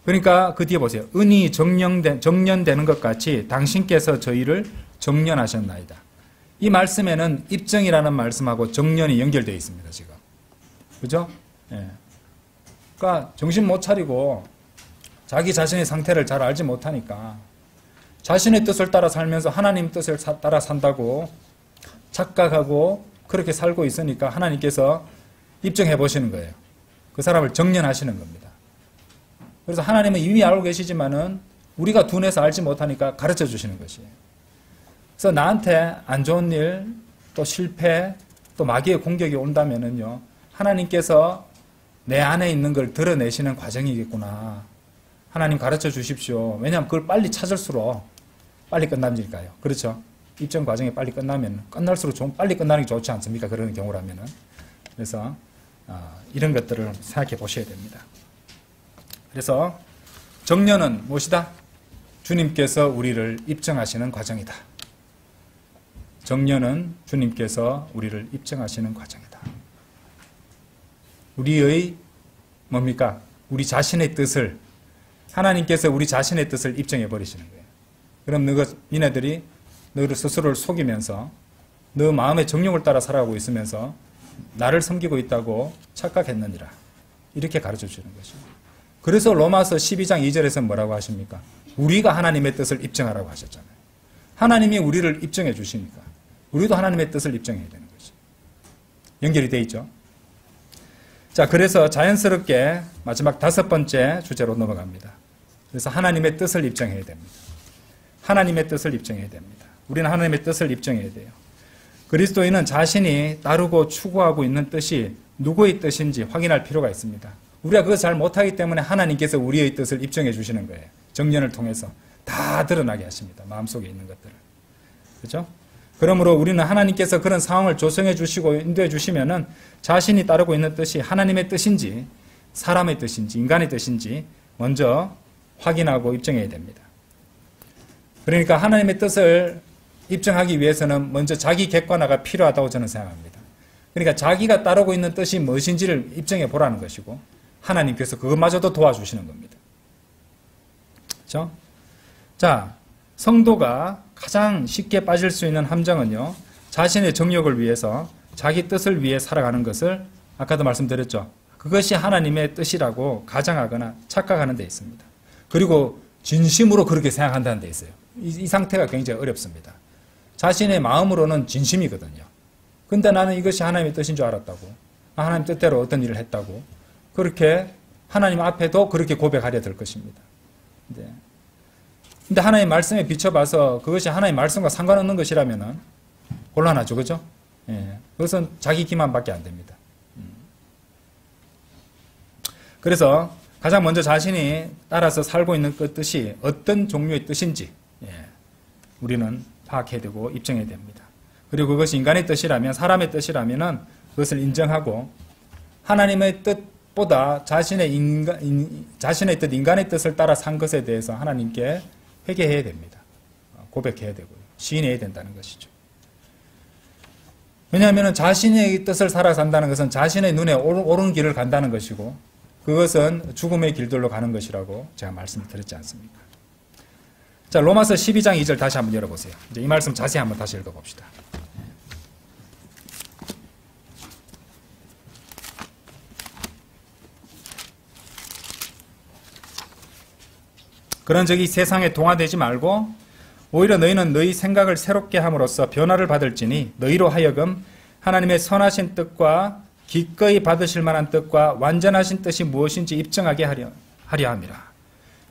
그러니까 그 뒤에 보세요. 은이 정년되는 것 같이 당신께서 저희를 정년하셨나이다. 이 말씀에는 입증이라는 말씀하고 정년이 연결되어 있습니다, 지금. 그죠? 예. 그러니까 정신 못 차리고 자기 자신의 상태를 잘 알지 못하니까 자신의 뜻을 따라 살면서 하나님 뜻을 따라 산다고 착각하고 그렇게 살고 있으니까 하나님께서 입증해 보시는 거예요. 그 사람을 정년하시는 겁니다. 그래서 하나님은 이미 알고 계시지만은 우리가 둔해서 알지 못하니까 가르쳐 주시는 것이에요. 그래서 나한테 안 좋은 일, 또 실패, 또 마귀의 공격이 온다면은요, 하나님께서 내 안에 있는 걸 드러내시는 과정이겠구나. 하나님 가르쳐 주십시오. 왜냐하면 그걸 빨리 찾을수록 빨리 끝납니까요. 그렇죠? 입증 과정이 빨리 끝나면 끝날수록 빨리 끝나는 게 좋지 않습니까? 그런 경우라면은. 그래서 이런 것들을 생각해 보셔야 됩니다. 그래서 정년은 무엇이다? 주님께서 우리를 입증하시는 과정이다. 정년은 주님께서 우리를 입증하시는 과정이다. 우리의 뭡니까? 우리 자신의 뜻을 하나님께서 우리 자신의 뜻을 입증해 버리시는 거예요. 그럼 니네들이 너를 스스로를 속이면서 너 마음의 정욕을 따라 살아가고 있으면서 나를 섬기고 있다고 착각했느니라. 이렇게 가르쳐 주는 것입니다. 그래서 로마서 12장 2절에서 뭐라고 하십니까? 우리가 하나님의 뜻을 입증하라고 하셨잖아요. 하나님이 우리를 입증해 주시니까 우리도 하나님의 뜻을 입증해야 되는 거죠. 연결이 돼 있죠. 자, 그래서 자연스럽게 마지막 5번째 주제로 넘어갑니다. 그래서 하나님의 뜻을 입증해야 됩니다. 하나님의 뜻을 입증해야 됩니다. 우리는 하나님의 뜻을 입증해야 돼요. 그리스도인은 자신이 따르고 추구하고 있는 뜻이 누구의 뜻인지 확인할 필요가 있습니다. 우리가 그거 잘 못하기 때문에 하나님께서 우리의 뜻을 입증해 주시는 거예요. 정년을 통해서 다 드러나게 하십니다. 마음속에 있는 것들을. 그렇죠? 그러므로 우리는 하나님께서 그런 상황을 조성해 주시고 인도해 주시면은 자신이 따르고 있는 뜻이 하나님의 뜻인지 사람의 뜻인지 인간의 뜻인지 먼저 확인하고 입증해야 됩니다. 그러니까 하나님의 뜻을 입증하기 위해서는 먼저 자기 객관화가 필요하다고 저는 생각합니다. 그러니까 자기가 따르고 있는 뜻이 무엇인지를 입증해 보라는 것이고 하나님께서 그것마저도 도와주시는 겁니다. 그렇죠? 자, 성도가 가장 쉽게 빠질 수 있는 함정은요, 자신의 정욕을 위해서 자기 뜻을 위해 살아가는 것을 아까도 말씀드렸죠. 그것이 하나님의 뜻이라고 가정하거나 착각하는 데 있습니다. 그리고 진심으로 그렇게 생각한다는 데 있어요. 이 상태가 굉장히 어렵습니다. 자신의 마음으로는 진심이거든요. 근데 나는 이것이 하나님의 뜻인 줄 알았다고. 하나님 뜻대로 어떤 일을 했다고. 그렇게 하나님 앞에도 그렇게 고백하려 될 것입니다. 근데 하나님 말씀에 비춰봐서 그것이 하나님 말씀과 상관없는 것이라면은 곤란하죠. 그죠? 예. 그것은 자기 기만밖에 안 됩니다. 그래서 가장 먼저 자신이 따라서 살고 있는 그 뜻이 어떤 종류의 뜻인지 우리는 파악해야 되고 입증해야 됩니다. 그리고 그것이 인간의 뜻이라면 사람의 뜻이라면은 그것을 인정하고 하나님의 뜻보다 자신의 뜻, 인간의 뜻을 따라 산 것에 대해서 하나님께 회개해야 됩니다. 고백해야 되고요. 시인해야 된다는 것이죠. 왜냐하면 자신의 뜻을 살아 산다는 것은 자신의 눈에 옳은 길을 간다는 것이고 그것은 죽음의 길들로 가는 것이라고 제가 말씀드렸지 않습니까? 자, 로마서 12장 2절 다시 한번 열어보세요. 이제 이 말씀 자세히 한번 다시 읽어봅시다. 그런 적이 세상에 동화되지 말고 오히려 너희는 너희 생각을 새롭게 함으로써 변화를 받을지니 너희로 하여금 하나님의 선하신 뜻과 기꺼이 받으실 만한 뜻과 완전하신 뜻이 무엇인지 입증하게 하려 함이라.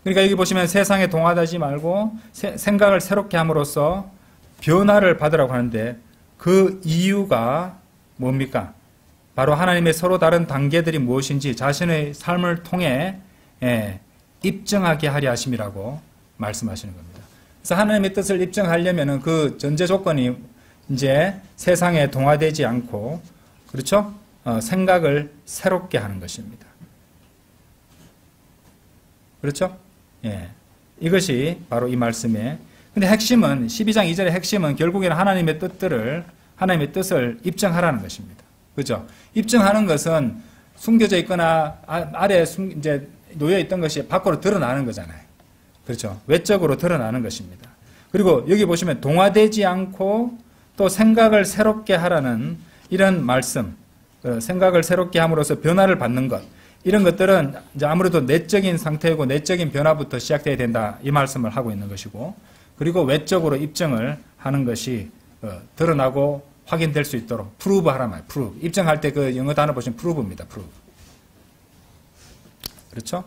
그러니까 여기 보시면 세상에 동화되지 말고 생각을 새롭게 함으로써 변화를 받으라고 하는데 그 이유가 뭡니까? 바로 하나님의 서로 다른 단계들이 무엇인지 자신의 삶을 통해 입증하게 하려 하심이라고 말씀하시는 겁니다. 그래서 하나님의 뜻을 입증하려면 그 전제 조건이 이제 세상에 동화되지 않고 그렇죠? 생각을 새롭게 하는 것입니다. 그렇죠? 예. 이것이 바로 이 말씀의 근데 핵심은 12장 2절의 핵심은 결국에는 하나님의 뜻을 입증하라는 것입니다. 그렇죠? 입증하는 것은 숨겨져 있거나 아래에 이제 놓여 있던 것이 밖으로 드러나는 거잖아요. 그렇죠? 외적으로 드러나는 것입니다. 그리고 여기 보시면 동화되지 않고 또 생각을 새롭게 하라는 이런 말씀, 생각을 새롭게 함으로써 변화를 받는 것, 이런 것들은 이제 아무래도 내적인 상태이고 내적인 변화부터 시작돼야 된다, 이 말씀을 하고 있는 것이고, 그리고 외적으로 입증을 하는 것이 드러나고 확인될 수 있도록 프루브 하란 말이에요. 프루브. 입증할 때 그 영어 단어 보시면 프루브입니다. 프루브. 그렇죠?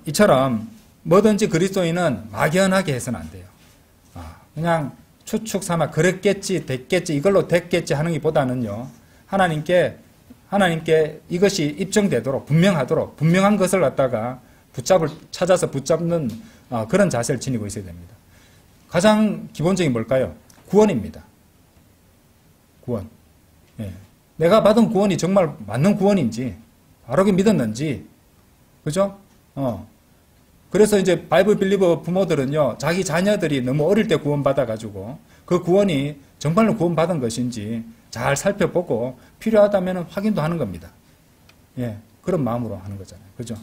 이처럼 뭐든지 그리스도인은 막연하게 해서는 안 돼요. 그냥 추측 삼아 그랬겠지, 됐겠지, 이걸로 됐겠지 하는 것보다는요, 하나님께 이것이 입증되도록, 분명하도록, 분명한 것을 갖다가 찾아서 붙잡는 그런 자세를 지니고 있어야 됩니다. 가장 기본적인 뭘까요? 구원입니다. 구원. 예. 내가 받은 구원이 정말 맞는 구원인지, 바르게 믿었는지, 그죠? 그래서 이제 바이블 빌리버 부모들은요, 자기 자녀들이 너무 어릴 때 구원받아가지고, 그 구원이 정말로 구원받은 것인지 잘 살펴보고 필요하다면 확인도 하는 겁니다. 예. 그런 마음으로 하는 거잖아요. 그죠?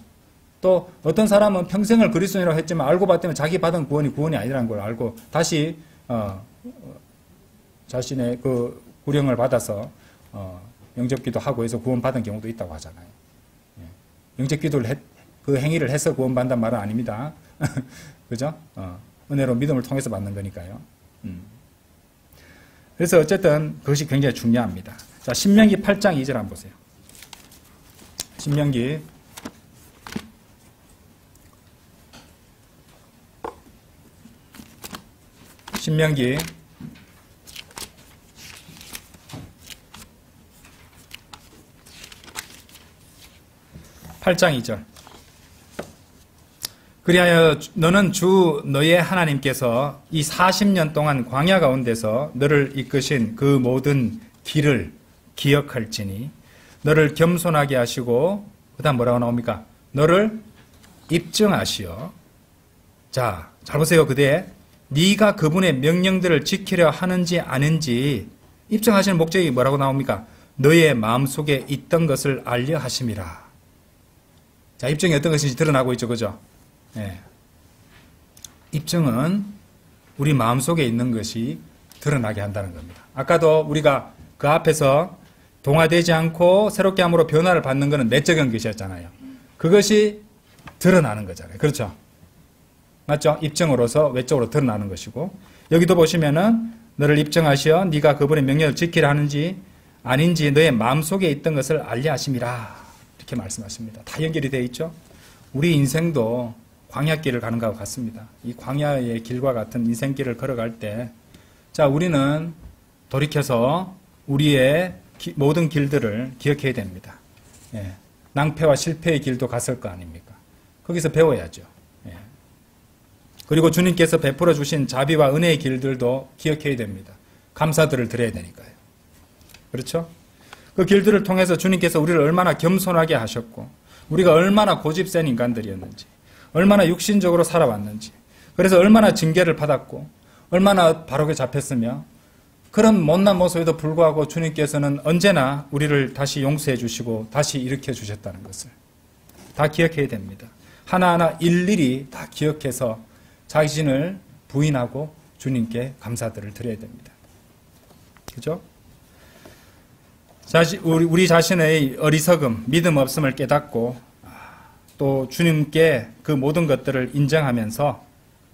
또 어떤 사람은 평생을 그리스도인이라고 했지만 알고 봤더니 자기 받은 구원이 아니라는 걸 알고 다시, 자신의 그 구령을 받아서, 영접기도 하고 해서 구원받은 경우도 있다고 하잖아요. 예. 영접기도를 그 행위를 해서 구원받는다는 말은 아닙니다. 그죠? 은혜로 믿음을 통해서 받는 거니까요. 그래서 어쨌든 그것이 굉장히 중요합니다. 자, 신명기 8장 2절 한번 보세요. 신명기 8장 2절. 그리하여 너는 주 너의 하나님께서 이 40년 동안 광야 가운데서 너를 이끄신 그 모든 길을 기억할지니 너를 겸손하게 하시고, 그 다음 뭐라고 나옵니까? 너를 입증하시어. 자, 잘 보세요. 그 뒤에 네가 그분의 명령들을 지키려 하는지 아닌지 입증하시는 목적이 뭐라고 나옵니까? 너의 마음속에 있던 것을 알려 하심이라. 자, 입증이 어떤 것인지 드러나고 있죠. 그죠? 예. 입증은 우리 마음속에 있는 것이 드러나게 한다는 겁니다. 아까도 우리가 그 앞에서 동화되지 않고 새롭게 함으로 변화를 받는 것은 내적인 것이었잖아요. 그것이 드러나는 거잖아요. 그렇죠? 맞죠? 입증으로서 외적으로 드러나는 것이고, 여기도 보시면은 너를 입증하시어 네가 그분의 명령을 지키려 하는지 아닌지 너의 마음속에 있던 것을 알려 하심이라, 이렇게 말씀하십니다. 다 연결이 되어 있죠? 우리 인생도 광야길을 가는 것과 같습니다. 이 광야의 길과 같은 인생길을 걸어갈 때, 자, 우리는 돌이켜서 우리의 모든 길들을 기억해야 됩니다. 예. 낭패와 실패의 길도 갔을 거 아닙니까? 거기서 배워야죠. 예. 그리고 주님께서 베풀어 주신 자비와 은혜의 길들도 기억해야 됩니다. 감사들을 드려야 되니까요. 그렇죠? 그 길들을 통해서 주님께서 우리를 얼마나 겸손하게 하셨고, 우리가 얼마나 고집센 인간들이었는지, 얼마나 육신적으로 살아왔는지, 그래서 얼마나 징계를 받았고 얼마나 바르게 잡혔으며, 그런 못난 모습에도 불구하고 주님께서는 언제나 우리를 다시 용서해 주시고 다시 일으켜 주셨다는 것을 다 기억해야 됩니다. 하나하나 일일이 다 기억해서 자신을 부인하고 주님께 감사들을 드려야 됩니다. 그죠? 우리 자신의 어리석음, 믿음 없음을 깨닫고 또 주님께 그 모든 것들을 인정하면서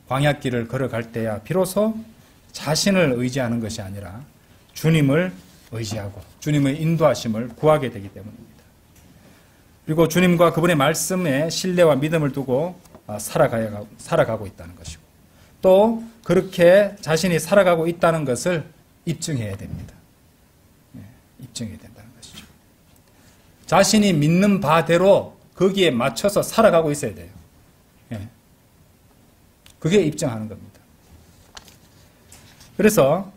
광야길을 걸어갈 때야 비로소 자신을 의지하는 것이 아니라 주님을 의지하고 주님의 인도하심을 구하게 되기 때문입니다. 그리고 주님과 그분의 말씀에 신뢰와 믿음을 두고 살아가고 있다는 것이고, 또 그렇게 자신이 살아가고 있다는 것을 입증해야 됩니다. 입증해야 된다는 것이죠. 자신이 믿는 바대로 거기에 맞춰서 살아가고 있어야 돼요. 그게 입증하는 겁니다. 그래서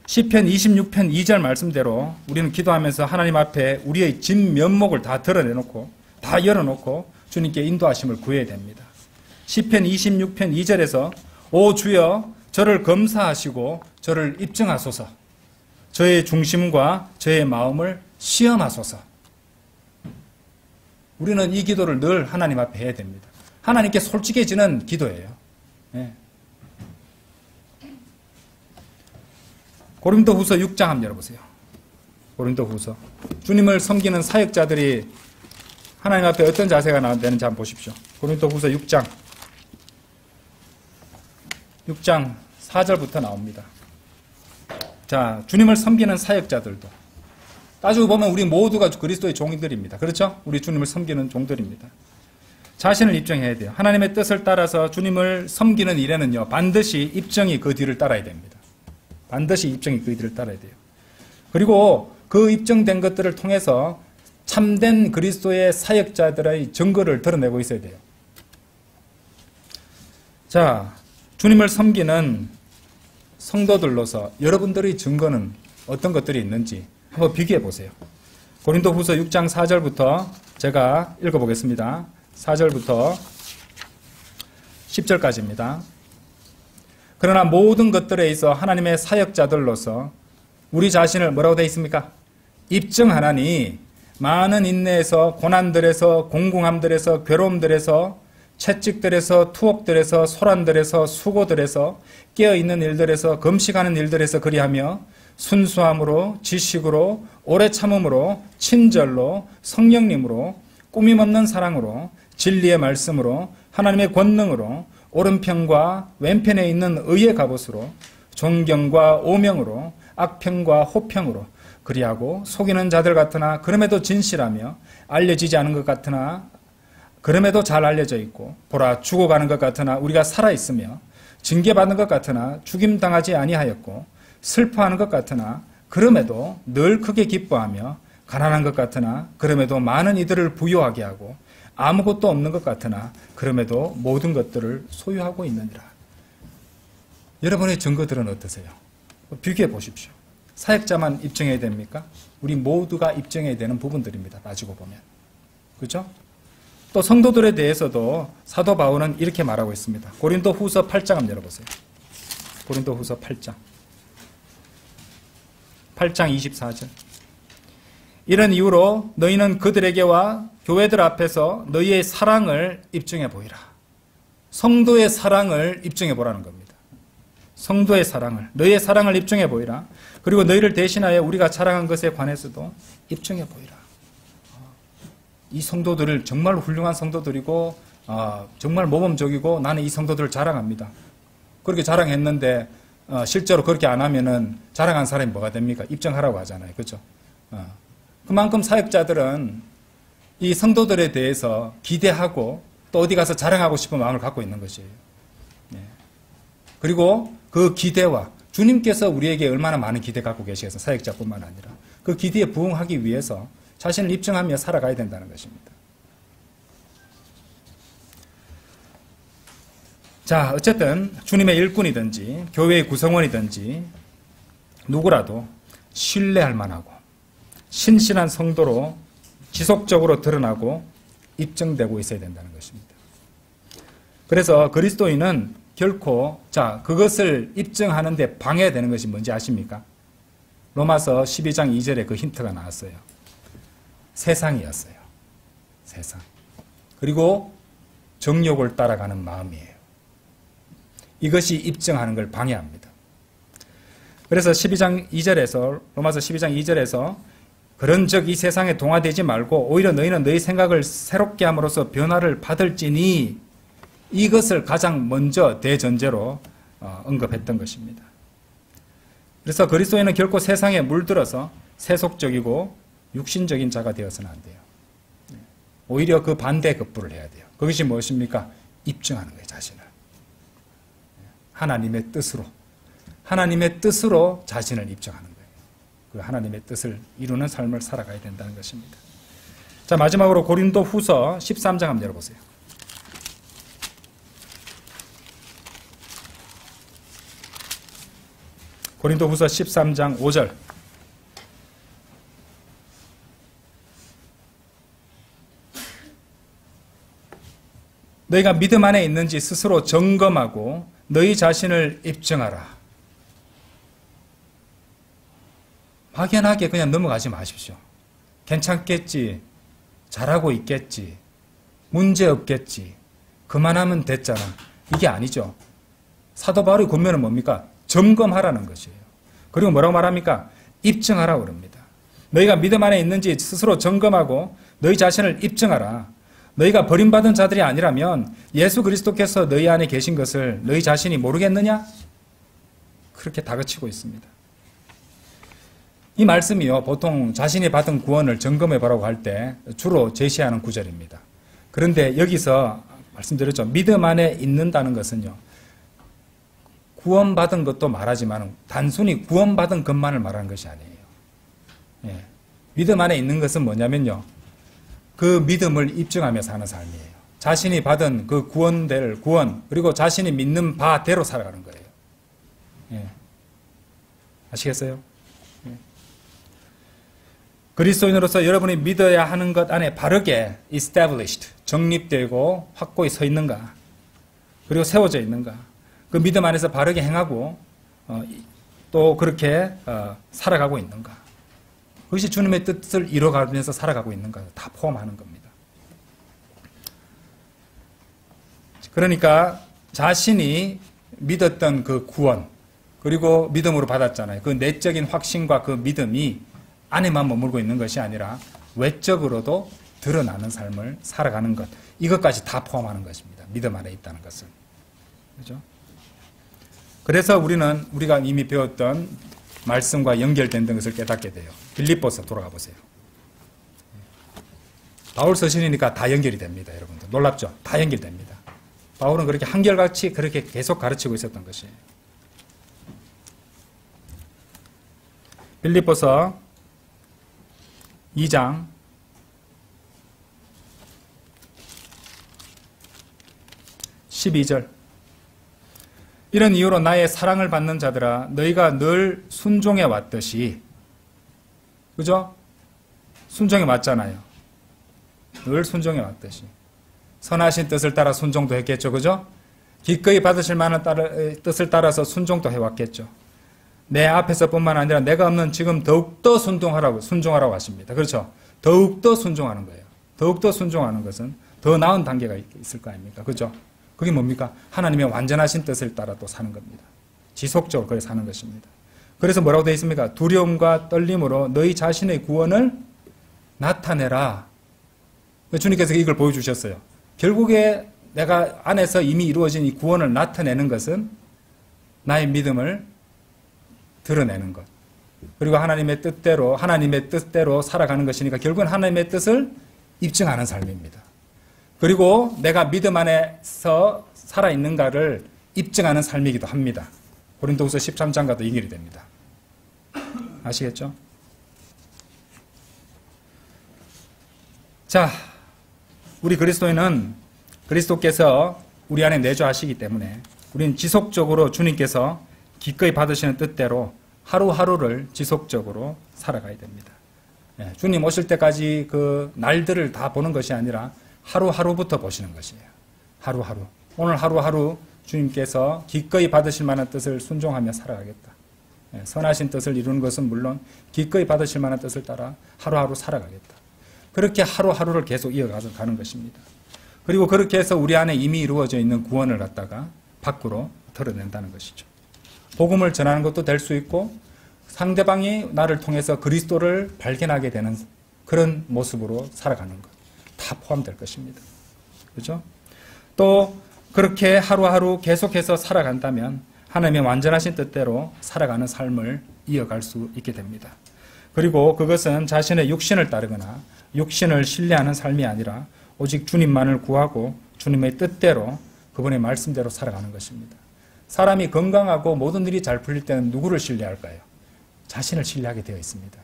시편 26편 2절 말씀대로 우리는 기도하면서 하나님 앞에 우리의 진면목을 다 드러내놓고 다 열어놓고 주님께 인도하심을 구해야 됩니다. 시편 26편 2절에서 오 주여 저를 검사하시고 저를 입증하소서, 저의 중심과 저의 마음을 시험하소서. 우리는 이 기도를 늘 하나님 앞에 해야 됩니다. 하나님께 솔직해지는 기도예요. 예. 고린도후서 6장 한번 열어보세요. 고린도후서. 주님을 섬기는 사역자들이 하나님 앞에 어떤 자세가 되는지 한번 보십시오. 고린도후서 6장 4절부터 나옵니다. 자, 주님을 섬기는 사역자들도 따지고 보면 우리 모두가 그리스도의 종들입니다. 그렇죠? 우리 주님을 섬기는 종들입니다. 자신을 입증해야 돼요. 하나님의 뜻을 따라서 주님을 섬기는 일에는요, 반드시 입증이 그 뒤를 따라야 됩니다. 반드시 입증이 그 뒤를 따라야 돼요. 그리고 그 입증된 것들을 통해서 참된 그리스도의 사역자들의 증거를 드러내고 있어야 돼요. 자, 주님을 섬기는 성도들로서 여러분들의 증거는 어떤 것들이 있는지 한번 비교해 보세요. 고린도후서 6장 4절부터 제가 읽어보겠습니다. 4절부터 10절까지입니다. 그러나 모든 것들에 있어 하나님의 사역자들로서 우리 자신을 뭐라고 되어 있습니까? 입증하나니 많은 인내에서 고난들에서 공공함들에서 괴로움들에서 채찍들에서 투옥들에서 소란들에서 수고들에서 깨어있는 일들에서 금식하는 일들에서 그리하며 순수함으로 지식으로 오래 참음으로 친절로 성령님으로 꾸밈없는 사랑으로 진리의 말씀으로 하나님의 권능으로 오른편과 왼편에 있는 의의 갑옷으로 존경과 오명으로 악평과 호평으로 그리하고 속이는 자들 같으나 그럼에도 진실하며 알려지지 않은 것 같으나 그럼에도 잘 알려져 있고 보라 죽어가는 것 같으나 우리가 살아있으며 징계받는 것 같으나 죽임당하지 아니하였고 슬퍼하는 것 같으나 그럼에도 늘 크게 기뻐하며 가난한 것 같으나 그럼에도 많은 이들을 부유하게 하고 아무것도 없는 것 같으나 그럼에도 모든 것들을 소유하고 있느니라. 여러분의 증거들은 어떠세요? 비교해 보십시오. 사역자만 입증해야 됩니까? 우리 모두가 입증해야 되는 부분들입니다. 따지고 보면. 그렇죠? 또 성도들에 대해서도 사도 바울은 이렇게 말하고 있습니다. 고린도후서 8장 한번 열어보세요. 고린도후서 8장 24절. 이런 이유로 너희는 그들에게와 교회들 앞에서 너희의 사랑을 입증해 보이라. 성도의 사랑을 입증해 보라는 겁니다. 성도의 사랑을, 너희의 사랑을 입증해 보이라. 그리고 너희를 대신하여 우리가 자랑한 것에 관해서도 입증해 보이라. 이 성도들을 정말 훌륭한 성도들이고 정말 모범적이고 나는 이 성도들을 자랑합니다. 그렇게 자랑했는데 실제로 그렇게 안 하면은 자랑한 사람이 뭐가 됩니까? 입증하라고 하잖아요. 그렇죠? 그만큼 사역자들은 이 성도들에 대해서 기대하고 또 어디 가서 자랑하고 싶은 마음을 갖고 있는 것이에요. 그리고 그 기대와 주님께서 우리에게 얼마나 많은 기대 갖고 계시겠어요. 사역자뿐만 아니라 그 기대에 부응하기 위해서 자신을 입증하며 살아가야 된다는 것입니다. 자, 어쨌든 주님의 일꾼이든지 교회의 구성원이든지 누구라도 신뢰할 만하고 신실한 성도로 지속적으로 드러나고 입증되고 있어야 된다는 것입니다. 그래서 그리스도인은 결코 그것을 입증하는 데 방해되는 것이 뭔지 아십니까? 로마서 12장 2절에 그 힌트가 나왔어요. 세상이었어요. 세상. 그리고 정욕을 따라가는 마음이에요. 이것이 입증하는 걸 방해합니다. 그래서 12장 2절에서 로마서 12장 2절에서 그런즉 이 세상에 동화되지 말고 오히려 너희는 너희 생각을 새롭게 함으로써 변화를 받을지니 이것을 가장 먼저 대전제로 언급했던 것입니다. 그래서 그리스도인은 결코 세상에 물들어서 세속적이고 육신적인 자가 되어서는 안 돼요. 오히려 그 반대급부를 해야 돼요. 그것이 무엇입니까? 입증하는 거예요, 자신을. 하나님의 뜻으로 자신을 입증하는 거예요. 그 하나님의 뜻을 이루는 삶을 살아가야 된다는 것입니다. 자, 마지막으로 고린도후서 13장 한번 열어보세요. 고린도후서 13장 5절. 너희가 믿음 안에 있는지 스스로 점검하고 너희 자신을 입증하라. 막연하게 그냥 넘어가지 마십시오. 괜찮겠지, 잘하고 있겠지, 문제 없겠지, 그만하면 됐잖아. 이게 아니죠. 사도 바울의 권면은 뭡니까? 점검하라는 것이에요. 그리고 뭐라고 말합니까? 입증하라고 그럽니다. 너희가 믿음 안에 있는지 스스로 점검하고 너희 자신을 입증하라. 너희가 버림받은 자들이 아니라면 예수 그리스도께서 너희 안에 계신 것을 너희 자신이 모르겠느냐? 그렇게 다그치고 있습니다. 이 말씀이요, 보통 자신이 받은 구원을 점검해 보라고 할 때 주로 제시하는 구절입니다. 그런데 여기서 말씀드렸죠. 믿음 안에 있는다는 것은요, 구원받은 것도 말하지만 단순히 구원받은 것만을 말하는 것이 아니에요. 예. 믿음 안에 있는 것은 뭐냐면요, 그 믿음을 입증하며 사는 삶이에요. 자신이 받은 그 구원될 구원, 그리고 자신이 믿는 바대로 살아가는 거예요. 예. 아시겠어요? 예. 그리스도인으로서 여러분이 믿어야 하는 것 안에 바르게 established, 정립되고 확고히 서 있는가, 그리고 세워져 있는가, 그 믿음 안에서 바르게 행하고 또 그렇게 살아가고 있는가, 그것이 주님의 뜻을 이뤄가면서 살아가고 있는가, 다 포함하는 겁니다. 그러니까 자신이 믿었던 그 구원, 그리고 믿음으로 받았잖아요. 그 내적인 확신과 그 믿음이 안에만 머물고 있는 것이 아니라 외적으로도 드러나는 삶을 살아가는 것, 이것까지 다 포함하는 것입니다. 믿음 안에 있다는 것은. 그렇죠? 그래서 우리가 이미 배웠던 말씀과 연결된 것을 깨닫게 돼요. 빌립보서 돌아가 보세요. 바울 서신이니까 다 연결이 됩니다. 여러분들 놀랍죠? 다 연결됩니다. 바울은 그렇게 한결같이 그렇게 계속 가르치고 있었던 것이에요. 빌립보서 2장 12절. 이런 이유로 나의 사랑을 받는 자들아, 너희가 늘 순종해 왔듯이, 그죠? 순종해 왔잖아요. 늘 순종해 왔듯이. 선하신 뜻을 따라 순종도 했겠죠. 그죠? 기꺼이 받으실 만한 뜻을 따라서 순종도 해왔겠죠. 내 앞에서뿐만 아니라 내가 없는 지금 더욱더 순종하라고 하십니다. 그렇죠? 더욱더 순종하는 거예요. 더욱더 순종하는 것은 더 나은 단계가 있을 거 아닙니까? 그죠? 그게 뭡니까? 하나님의 완전하신 뜻을 따라 또 사는 겁니다. 지속적으로 그렇게 사는 것입니다. 그래서 뭐라고 되어 있습니까? 두려움과 떨림으로 너희 자신의 구원을 나타내라. 주님께서 이걸 보여주셨어요. 결국에 내가 안에서 이미 이루어진 이 구원을 나타내는 것은 나의 믿음을 드러내는 것, 그리고 하나님의 뜻대로 살아가는 것이니까 결국은 하나님의 뜻을 입증하는 삶입니다. 그리고 내가 믿음 안에서 살아있는가를 입증하는 삶이기도 합니다. 고린도후서 13장과도 연결이 됩니다. 아시겠죠? 자, 우리 그리스도인은 그리스도께서 우리 안에 내주하시기 때문에 우리는 지속적으로 주님께서 기꺼이 받으시는 뜻대로 하루하루를 지속적으로 살아가야 됩니다. 주님 오실 때까지 그 날들을 다 보는 것이 아니라 하루하루부터 보시는 것이에요. 하루하루. 오늘 하루하루 주님께서 기꺼이 받으실 만한 뜻을 순종하며 살아가겠다. 선하신 뜻을 이루는 것은 물론 기꺼이 받으실 만한 뜻을 따라 하루하루 살아가겠다. 그렇게 하루하루를 계속 이어가는 것입니다. 그리고 그렇게 해서 우리 안에 이미 이루어져 있는 구원을 갖다가 밖으로 드러낸다는 것이죠. 복음을 전하는 것도 될 수 있고 상대방이 나를 통해서 그리스도를 발견하게 되는 그런 모습으로 살아가는 것 다 포함될 것입니다. 그렇죠? 또 그렇게 하루하루 계속해서 살아간다면 하나님의 완전하신 뜻대로 살아가는 삶을 이어갈 수 있게 됩니다. 그리고 그것은 자신의 육신을 따르거나 육신을 신뢰하는 삶이 아니라 오직 주님만을 구하고 주님의 뜻대로 그분의 말씀대로 살아가는 것입니다. 사람이 건강하고 모든 일이 잘 풀릴 때는 누구를 신뢰할까요? 자신을 신뢰하게 되어 있습니다.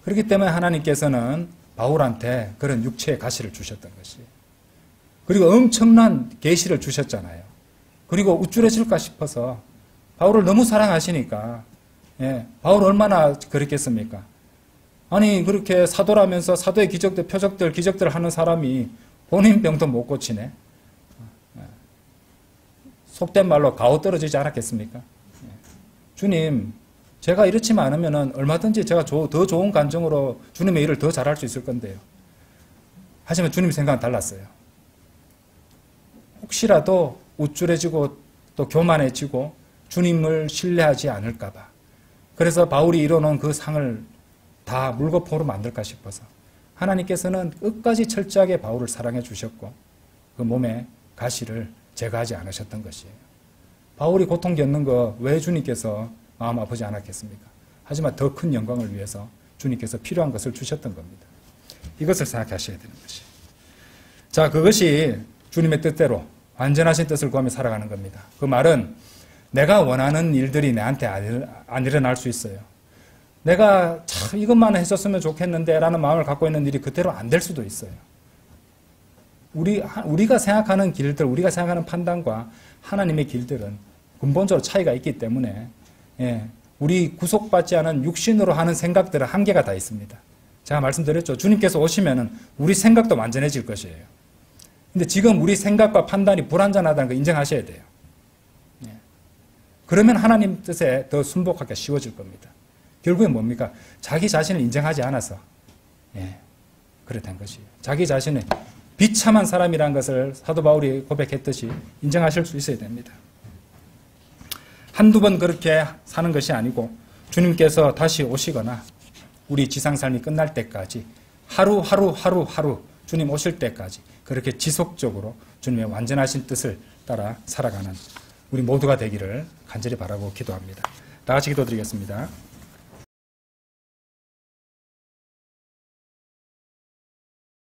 그렇기 때문에 하나님께서는 바울한테 그런 육체의 가시를 주셨던 것이에요. 그리고 엄청난 계시를 주셨잖아요. 그리고 우쭐해질까 싶어서 바울을 너무 사랑하시니까 바울 얼마나 그랬겠습니까? 아니 그렇게 사도라면서 사도의 기적들, 표적들, 기적들을 하는 사람이 본인 병도 못 고치네. 속된 말로 가오 떨어지지 않았겠습니까? 주님, 제가 이렇지만 않으면 얼마든지 제가 더 좋은 간증으로 주님의 일을 더 잘할 수 있을 건데요. 하지만 주님 생각은 달랐어요. 혹시라도 우쭐해지고 또 교만해지고 주님을 신뢰하지 않을까 봐 그래서 바울이 이뤄놓은 그 상을 다 물거품으로 만들까 싶어서 하나님께서는 끝까지 철저하게 바울을 사랑해 주셨고 그 몸에 가시를 제거하지 않으셨던 것이에요. 바울이 고통 겪는 거 왜 주님께서 마음 아프지 않았겠습니까? 하지만 더 큰 영광을 위해서 주님께서 필요한 것을 주셨던 겁니다. 이것을 생각하셔야 되는 것이에요. 자, 그것이 주님의 뜻대로 완전하신 뜻을 구하며 살아가는 겁니다. 그 말은 내가 원하는 일들이 내한테 안 일어날 수 있어요. 내가 참 이것만 했었으면 좋겠는데 라는 마음을 갖고 있는 일이 그대로 안 될 수도 있어요. 우리가 생각하는 길들, 우리가 생각하는 판단과 하나님의 길들은 근본적으로 차이가 있기 때문에 우리 구속받지 않은 육신으로 하는 생각들은 한계가 다 있습니다. 제가 말씀드렸죠. 주님께서 오시면은 우리 생각도 완전해질 것이에요. 근데 지금 우리 생각과 판단이 불완전하다는 걸 인정하셔야 돼요. 그러면 하나님 뜻에 더 순복하기가 쉬워질 겁니다. 결국엔 뭡니까? 자기 자신을 인정하지 않아서 그래 된 것이에요. 자기 자신을 비참한 사람이라는 것을 사도 바울이 고백했듯이 인정하실 수 있어야 됩니다. 한두 번 그렇게 사는 것이 아니고 주님께서 다시 오시거나 우리 지상삶이 끝날 때까지 하루 주님 오실 때까지 그렇게 지속적으로 주님의 완전하신 뜻을 따라 살아가는 우리 모두가 되기를 간절히 바라고 기도합니다. 다 같이 기도드리겠습니다.